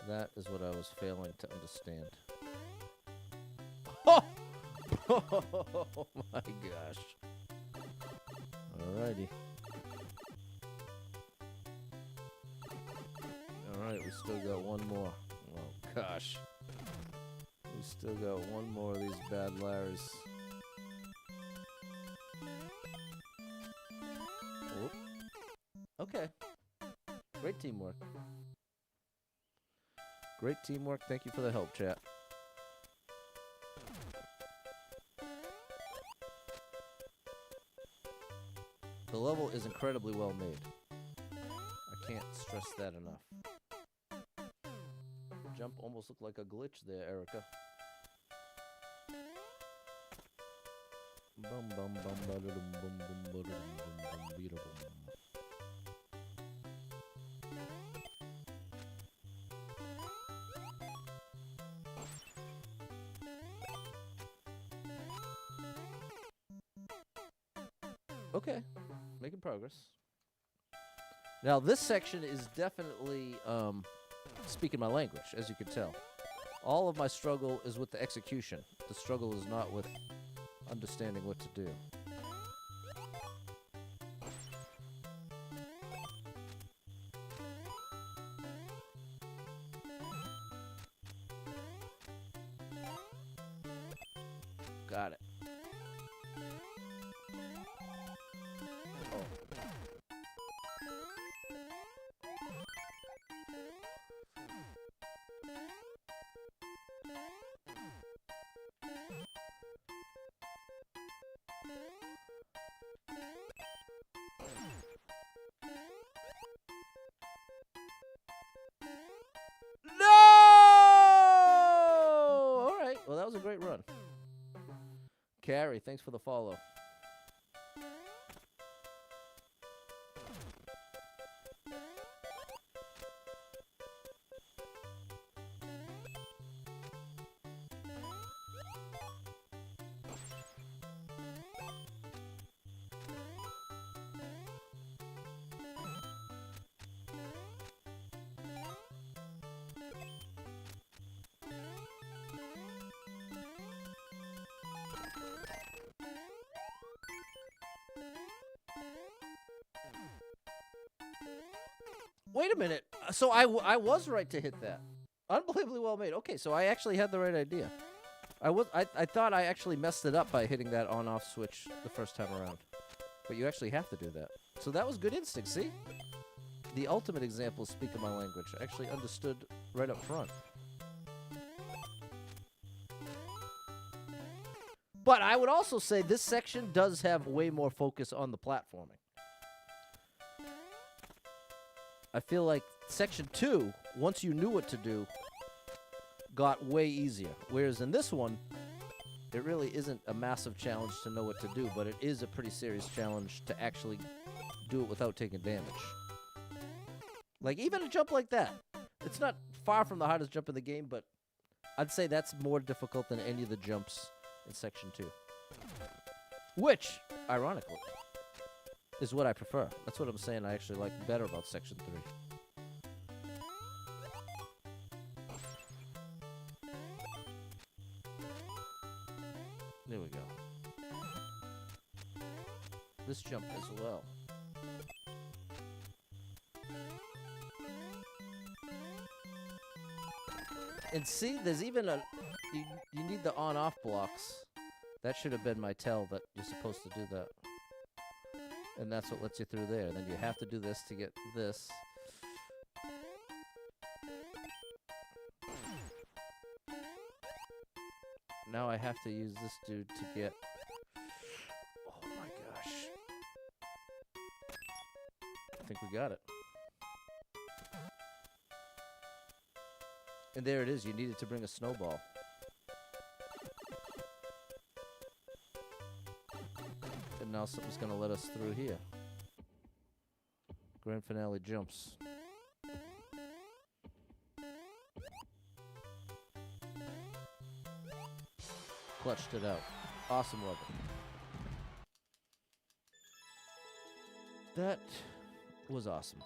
S1: That is what I was failing to understand. Oh! Oh my gosh. Alrighty. Alright, we still got one more. Oh gosh. We still got one more of these bad Larrys. Whoop. Okay. Great teamwork. Great teamwork. Thank you for the help, chat. The level is incredibly well made. I can't stress that enough. Jump almost looked like a glitch there, Erica. Bum bum bum ba dum bum bum ba dum bum bum beat bum. Okay, making progress. Now this section is definitely speaking my language, as you can tell. All of my struggle is with the execution. The struggle is not with understanding what to do. Got it. Well, that was a great run. Carrie, thanks for the follow. Wait a minute. So I was right to hit that. Unbelievably well made. Okay, so I actually had the right idea. I thought I actually messed it up by hitting that on-off switch the first time around. But you actually have to do that. So that was good instinct, see? The ultimate example of speaking my language. I actually understood right up front. But I would also say this section does have way more focus on the platforming. I feel like section 2, once you knew what to do, got way easier. Whereas in this one, it really isn't a massive challenge to know what to do, but it is a pretty serious challenge to actually do it without taking damage. Like, even a jump like that. It's not far from the hardest jump in the game, but I'd say that's more difficult than any of the jumps in section 2. Which, ironically, is what I prefer. That's what I'm saying I actually like better about section 3. There we go. This jump as well. And see, there's even a... You need the on-off blocks. That should have been my tell that you're supposed to do that. And that's what lets you through there. Then you have to do this to get this. Now I have to use this dude to get... Oh my gosh. I think we got it. And there it is. You needed to bring a snowball. And now something's going to let us through here. Grand finale jumps. Clutched it out. Awesome level. That was awesome.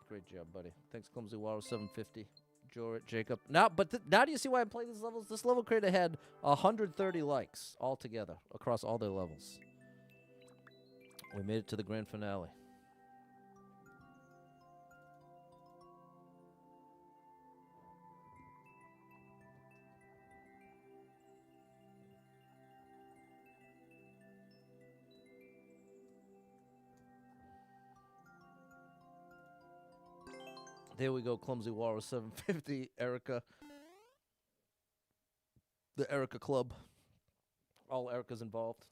S1: Great job, buddy. Thanks, Clumsy Walrus 750. Jorrit, Jacob. Now, now do you see why I'm playing these levels? This level creator had 130 likes altogether across all their levels. We made it to the grand finale. There we go, Clumsy Walrus 750, Erica. The Erica Club. All Ericas involved.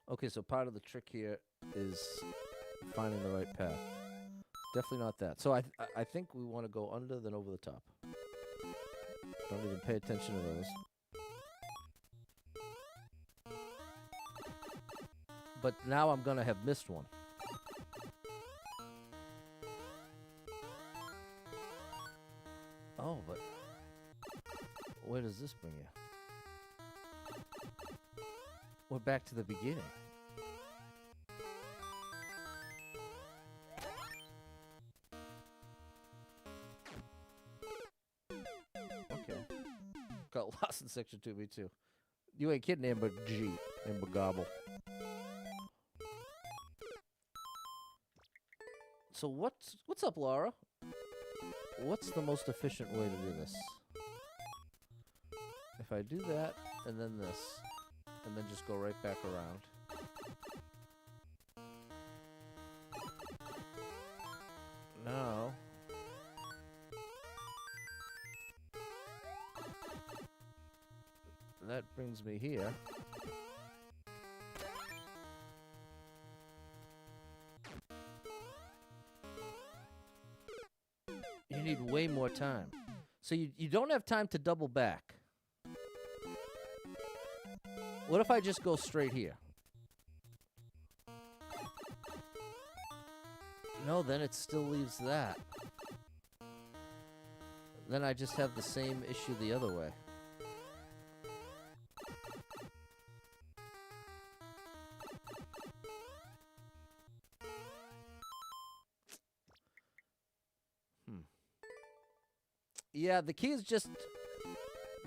S1: Okay, so part of the trick here is finding the right path. Definitely not that. So I think we want to go under, then over the top. Don't even pay attention to those. But now I'm gonna have missed one. Oh, but where does this bring you? We're back to the beginning. Got lost in section 2, me too. You ain't kidding, Amber G. Amber Gobble. So what's up, Laura? What's the most efficient way to do this? If I do that, and then this, and then just go right back around. Now... that brings me here. You need way more time. So you don't have time to double back. What if I just go straight here? No, then it still leaves that. Then I just have the same issue the other way. Yeah, the key is just...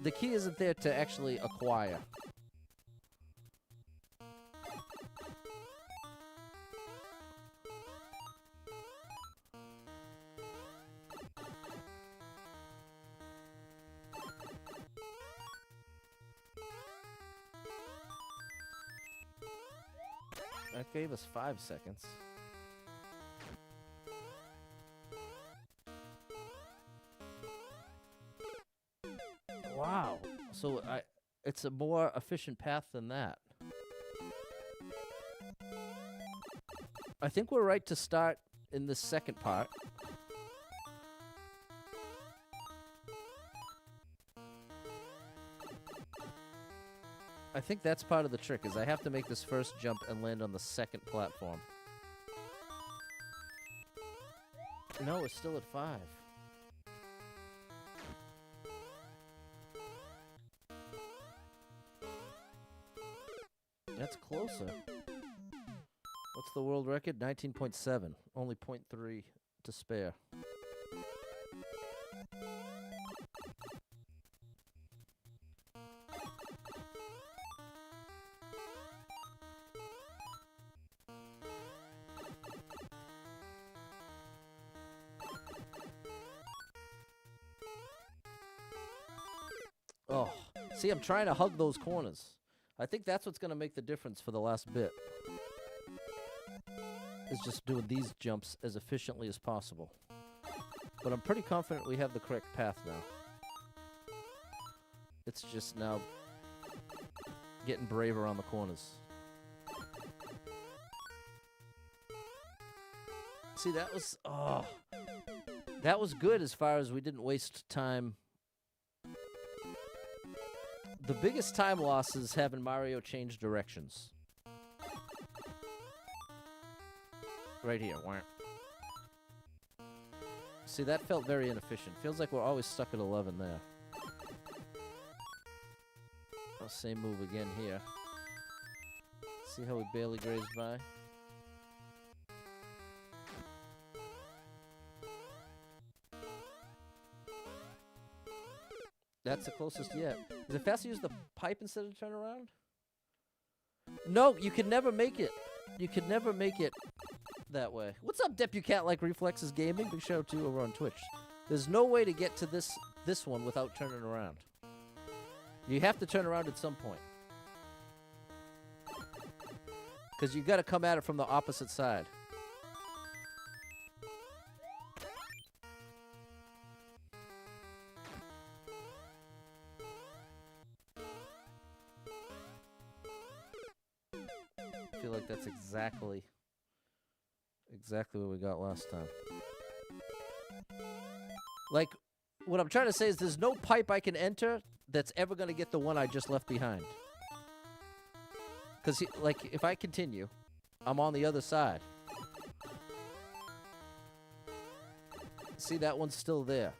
S1: The key isn't there to actually acquire. That gave us 5 seconds. Wow. So it's a more efficient path than that. I think we're right to start in the second part. I think that's part of the trick, is I have to make this first jump and land on the second platform. No, we're still at 5. That's closer. What's the world record? 19.7. Only 0.3 to spare. Oh, see, I'm trying to hug those corners. I think that's what's going to make the difference for the last bit. Is just doing these jumps as efficiently as possible. But I'm pretty confident we have the correct path now. It's just now getting braver on the corners. See, that was... Oh, that was good as far as we didn't waste time. The biggest time loss is having Mario change directions. Right here. See, that felt very inefficient. Feels like we're always stuck at 11 there. Oh, same move again here. See how we barely grazed by? That's the closest yet. Is it faster to use the pipe instead of turn around? No, you could never make it. You could never make it that way. What's up, Depucat Like Reflexes Gaming? Big shout out to you over on Twitch. There's no way to get to this one without turning around. You have to turn around at some point. Because you got to come at it from the opposite side. I feel like that's exactly what we got last time. Like, what I'm trying to say is there's no pipe I can enter that's ever going to get the one I just left behind. Because, like, if I continue, I'm on the other side. See, that one's still there.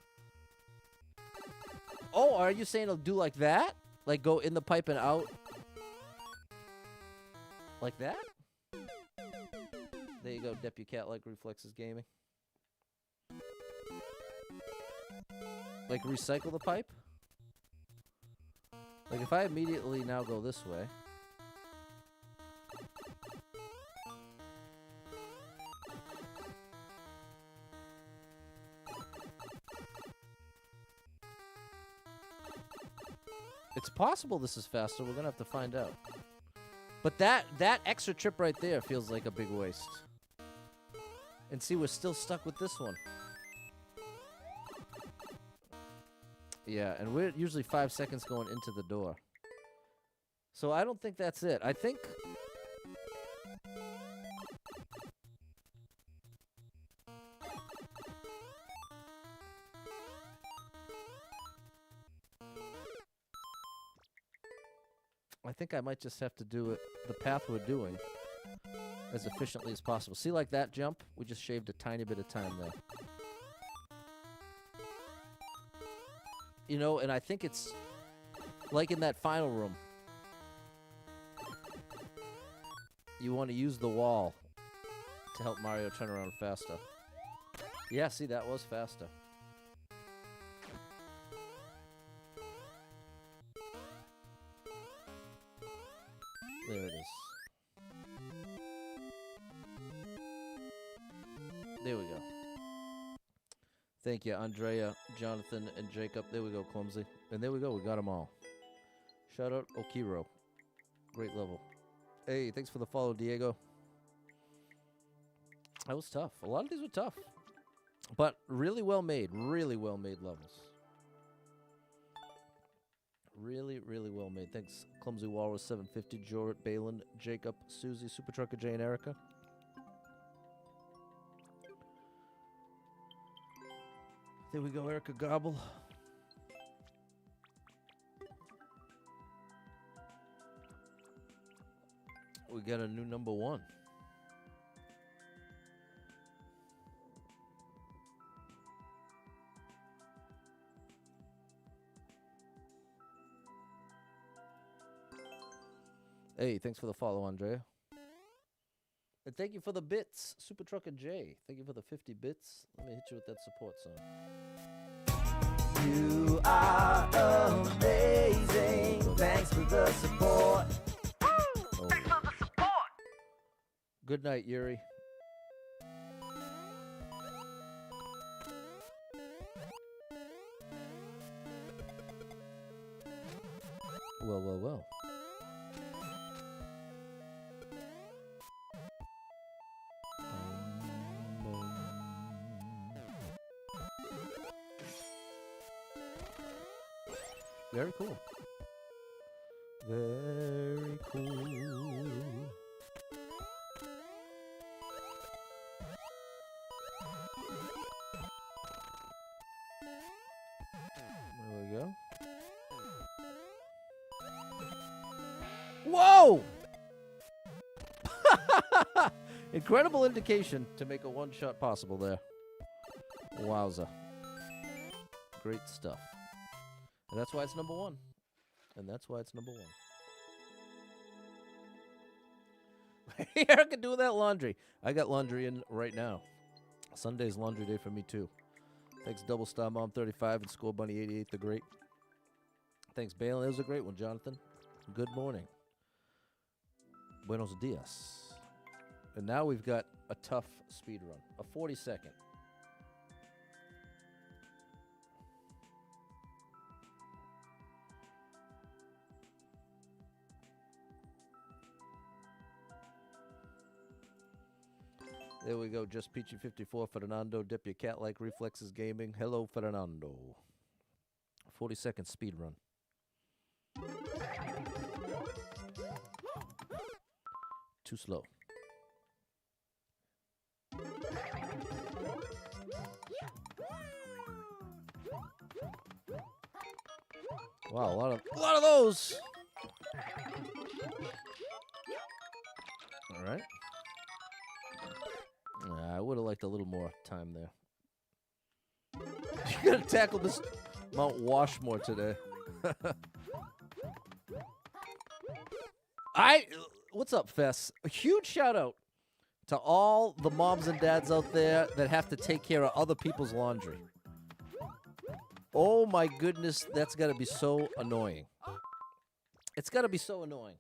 S1: Oh, are you saying it'll do like that? Like, go in the pipe and out? Like that? There you go, Depucat Like Reflexes Gaming. Like, recycle the pipe? Like, if I immediately now go this way... It's possible this is faster. We're gonna have to find out. But that extra trip right there feels like a big waste. And see, we're still stuck with this one. Yeah, and we're usually 5 seconds going into the door. So I don't think that's it. I think... I might just have to do it the path we're doing as efficiently as possible. See, like that jump? We just shaved a tiny bit of time there. You know, and I think it's like in that final room. You want to use the wall to help Mario turn around faster. Yeah, see, that was faster. There it is. There we go. Thank you, Andrea, Jonathan, and Jacob. There we go, Clumsy. And there we go. We got them all. Shout out Okiro. Great level. Hey, thanks for the follow, Diego. That was tough. A lot of these were tough. But really well made. Really well made levels. Really, really well made. Thanks, Clumsy Walrus 750, Jorrit, Balin, Jacob, Susie, Super Trucker, Jay, and Erica. There we go, Erica Gobble. We got a new number one. Hey, thanks for the follow, Andrea. And thank you for the bits, Super Trucker J. Thank you for the 50 bits. Let me hit you with that support song. You are amazing. Thanks for the support. Oh. Thanks for the support. Good night, Yuri. Well, well, well. Very cool. Very cool. There we go. Whoa! Incredible indication to make a one-shot possible there. Wowza. Great stuff. And that's why it's number one. And that's why it's number one. Erica doing that laundry. I got laundry in right now. Sunday's laundry day for me, too. Thanks, Double Star Mom 35 and Score Bunny 88 the Great. Thanks, Balin. It was a great one, Jonathan. Good morning. Buenos dias. And now we've got a tough speed run. A 40-second. There we go. Just Peachy 54. Fernando. Dip your cat-like reflexes gaming. Hello, Fernando. 40-second speed run. Too slow. Wow, a lot of those. All right. I would have liked a little more time there. You gotta tackle this Mount Washmore today. What's up, Fess? A huge shout out to all the moms and dads out there that have to take care of other people's laundry. Oh my goodness, that's gotta be so annoying. It's gotta be so annoying.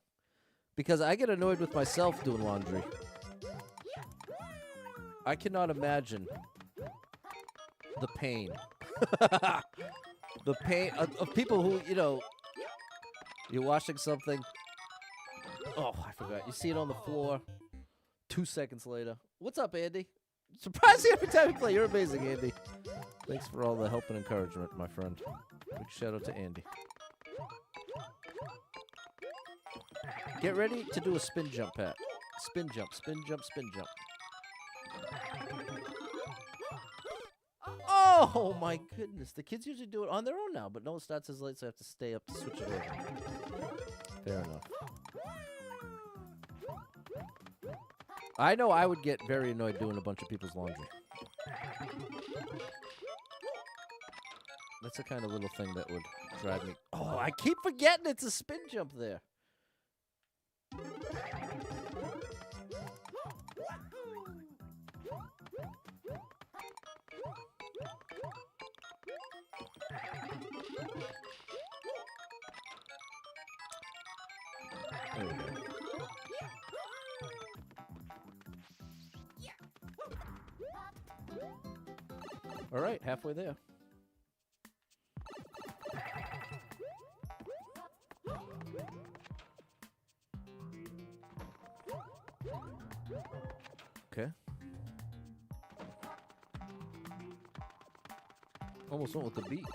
S1: Because I get annoyed with myself doing laundry. I cannot imagine the pain. The pain of people who, you know, you're washing something. Oh, I forgot. You see it on the floor. 2 seconds later. What's up, Andy? Surprising every time you play. You're amazing, Andy. Thanks for all the help and encouragement, my friend. Big shout out to Andy. Get ready to do a spin jump, Pat. Spin jump, spin jump, spin jump. Oh my goodness. The kids usually do it on their own now, but no, it starts as late, so I have to stay up to switch it over. Fair enough. I know I would get very annoyed doing a bunch of people's laundry. That's the kind of little thing that would drive me. Oh, I keep forgetting it's a spin jump there. There we go. All right, halfway there. Okay. Almost went with the beat.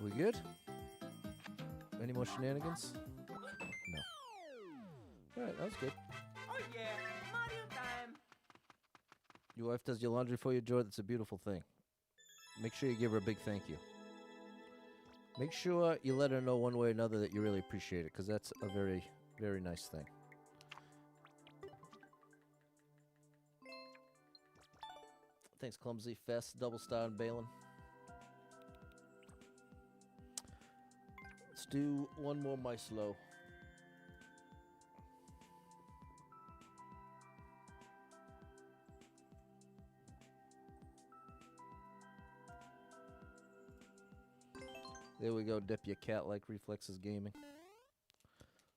S1: We good? Any more shenanigans? No. All right, that was good.
S2: Oh yeah, Mario time.
S1: Your wife does your laundry for you, Joy. That's a beautiful thing. Make sure you give her a big thank you. Make sure you let her know one way or another that you really appreciate it, because that's a very, very nice thing. Thanks, Clumsy. Fast, double star, and Balin. Let's do one more mice low. There we go, Dip your cat-like reflexes gaming.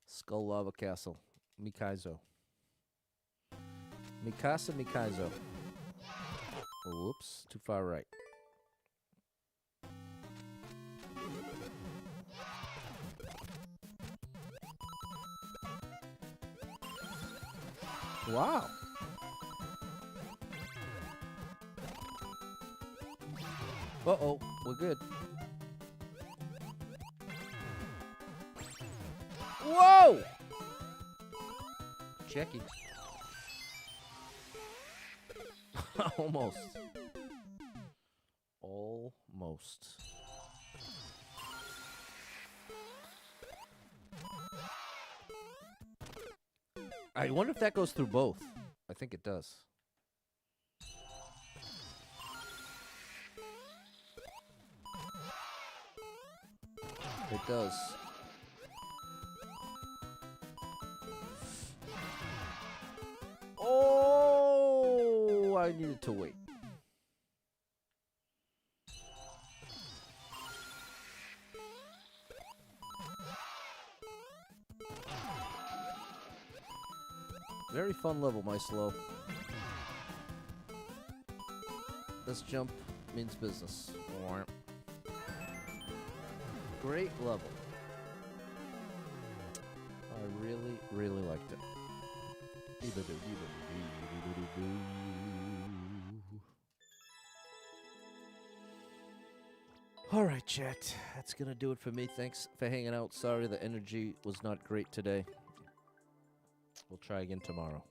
S1: Skull Lava Castle. Mikaizo. Mikasa Mikaizo. Oh, whoops, too far right. Wow. Uh-oh, we're good. Whoa! Checky. Almost. Almost. I wonder if that goes through both. I think it does. It does. Oh, I needed to wait. Very fun level, my slow. This jump means business. Great level. I really, really liked it. All right, chat. That's going to do it for me. Thanks for hanging out. Sorry the energy was not great today. We'll try again tomorrow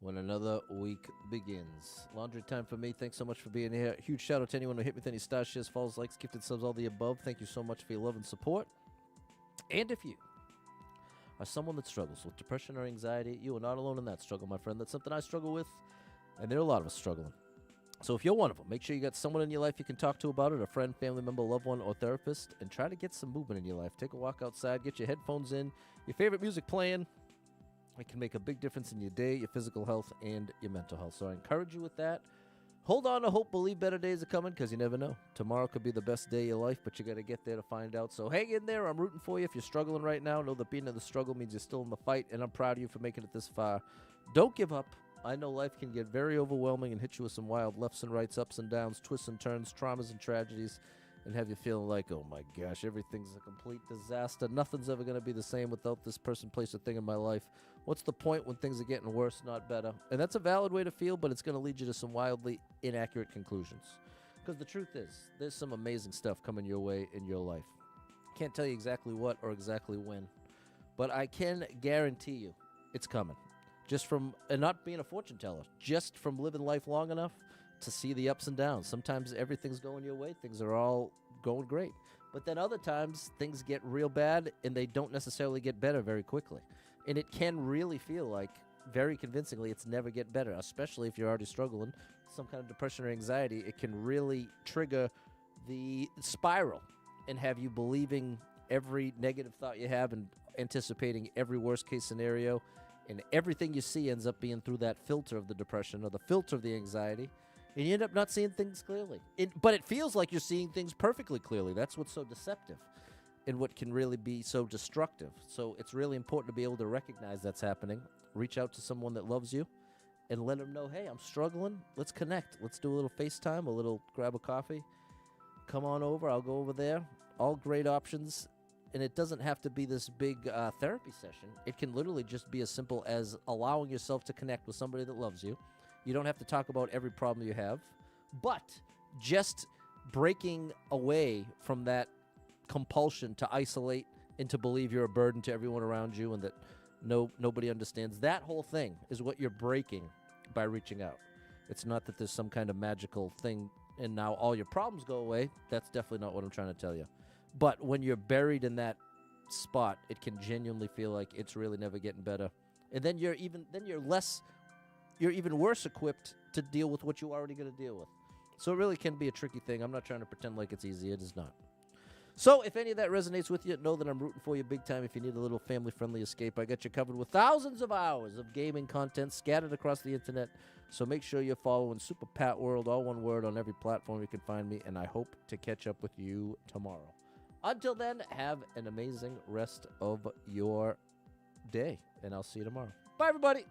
S1: when another week begins. Laundry time for me. Thanks so much for being here. Huge shout out to anyone who hit me with any stars, shares, follows, likes, gifted subs, all the above. Thank you so much for your love and support. And if you are someone that struggles with depression or anxiety, you are not alone in that struggle, my friend. That's something I struggle with, and there are a lot of us struggling. So if you're one of them, make sure you got someone in your life you can talk to about it, a friend, family member, loved one, or therapist, and try to get some movement in your life. Take a walk outside, get your headphones in, your favorite music playing. It can make a big difference in your day, your physical health, and your mental health. So I encourage you with that. Hold on to hope, believe better days are coming, because you never know. Tomorrow could be the best day of your life, but you got to get there to find out. So hang in there. I'm rooting for you. If you're struggling right now, know that being in the struggle means you're still in the fight, and I'm proud of you for making it this far. Don't give up. I know life can get very overwhelming and hit you with some wild lefts and rights, ups and downs, twists and turns, traumas and tragedies, and have you feeling like, oh my gosh, everything's a complete disaster. Nothing's ever going to be the same without this person, place, or thing in my life. What's the point when things are getting worse, not better? And that's a valid way to feel, but it's going to lead you to some wildly inaccurate conclusions. Because the truth is, there's some amazing stuff coming your way in your life. Can't tell you exactly what or exactly when, but I can guarantee you it's coming. Just from, and not being a fortune teller, just from living life long enough to see the ups and downs. Sometimes everything's going your way. Things are all going great. But then other times, things get real bad, and they don't necessarily get better very quickly. And it can really feel like, very convincingly, it's never get better, especially if you're already struggling. Some kind of depression or anxiety, it can really trigger the spiral and have you believing every negative thought you have and anticipating every worst-case scenario. And everything you see ends up being through that filter of the depression or the filter of the anxiety. And you end up not seeing things clearly. But it feels like you're seeing things perfectly clearly. That's what's so deceptive. in what can really be so destructive. So it's really important to be able to recognize that's happening, reach out to someone that loves you, and let them know, hey, I'm struggling. Let's connect. Let's do a little FaceTime, a little grab a coffee. Come on over. I'll go over there. All great options. And it doesn't have to be this big therapy session. It can literally just be as simple as allowing yourself to connect with somebody that loves you. You don't have to talk about every problem you have, but just breaking away from that compulsion to isolate and to believe you're a burden to everyone around you and that nobody understands. That whole thing is what you're breaking by reaching out. It's not that there's some kind of magical thing and now all your problems go away. That's definitely not what I'm trying to tell you. But when you're buried in that spot, it can genuinely feel like it's really never getting better. And then you're even worse equipped to deal with what you're already going to deal with. So it really can be a tricky thing. I'm not trying to pretend like it's easy. It is not. So if any of that resonates with you, know that I'm rooting for you big time. If you need a little family-friendly escape, I got you covered with thousands of hours of gaming content scattered across the internet. So make sure you're following Super Pat World, all one word, on every platform you can find me. And I hope to catch up with you tomorrow. Until then, have an amazing rest of your day. And I'll see you tomorrow. Bye, everybody.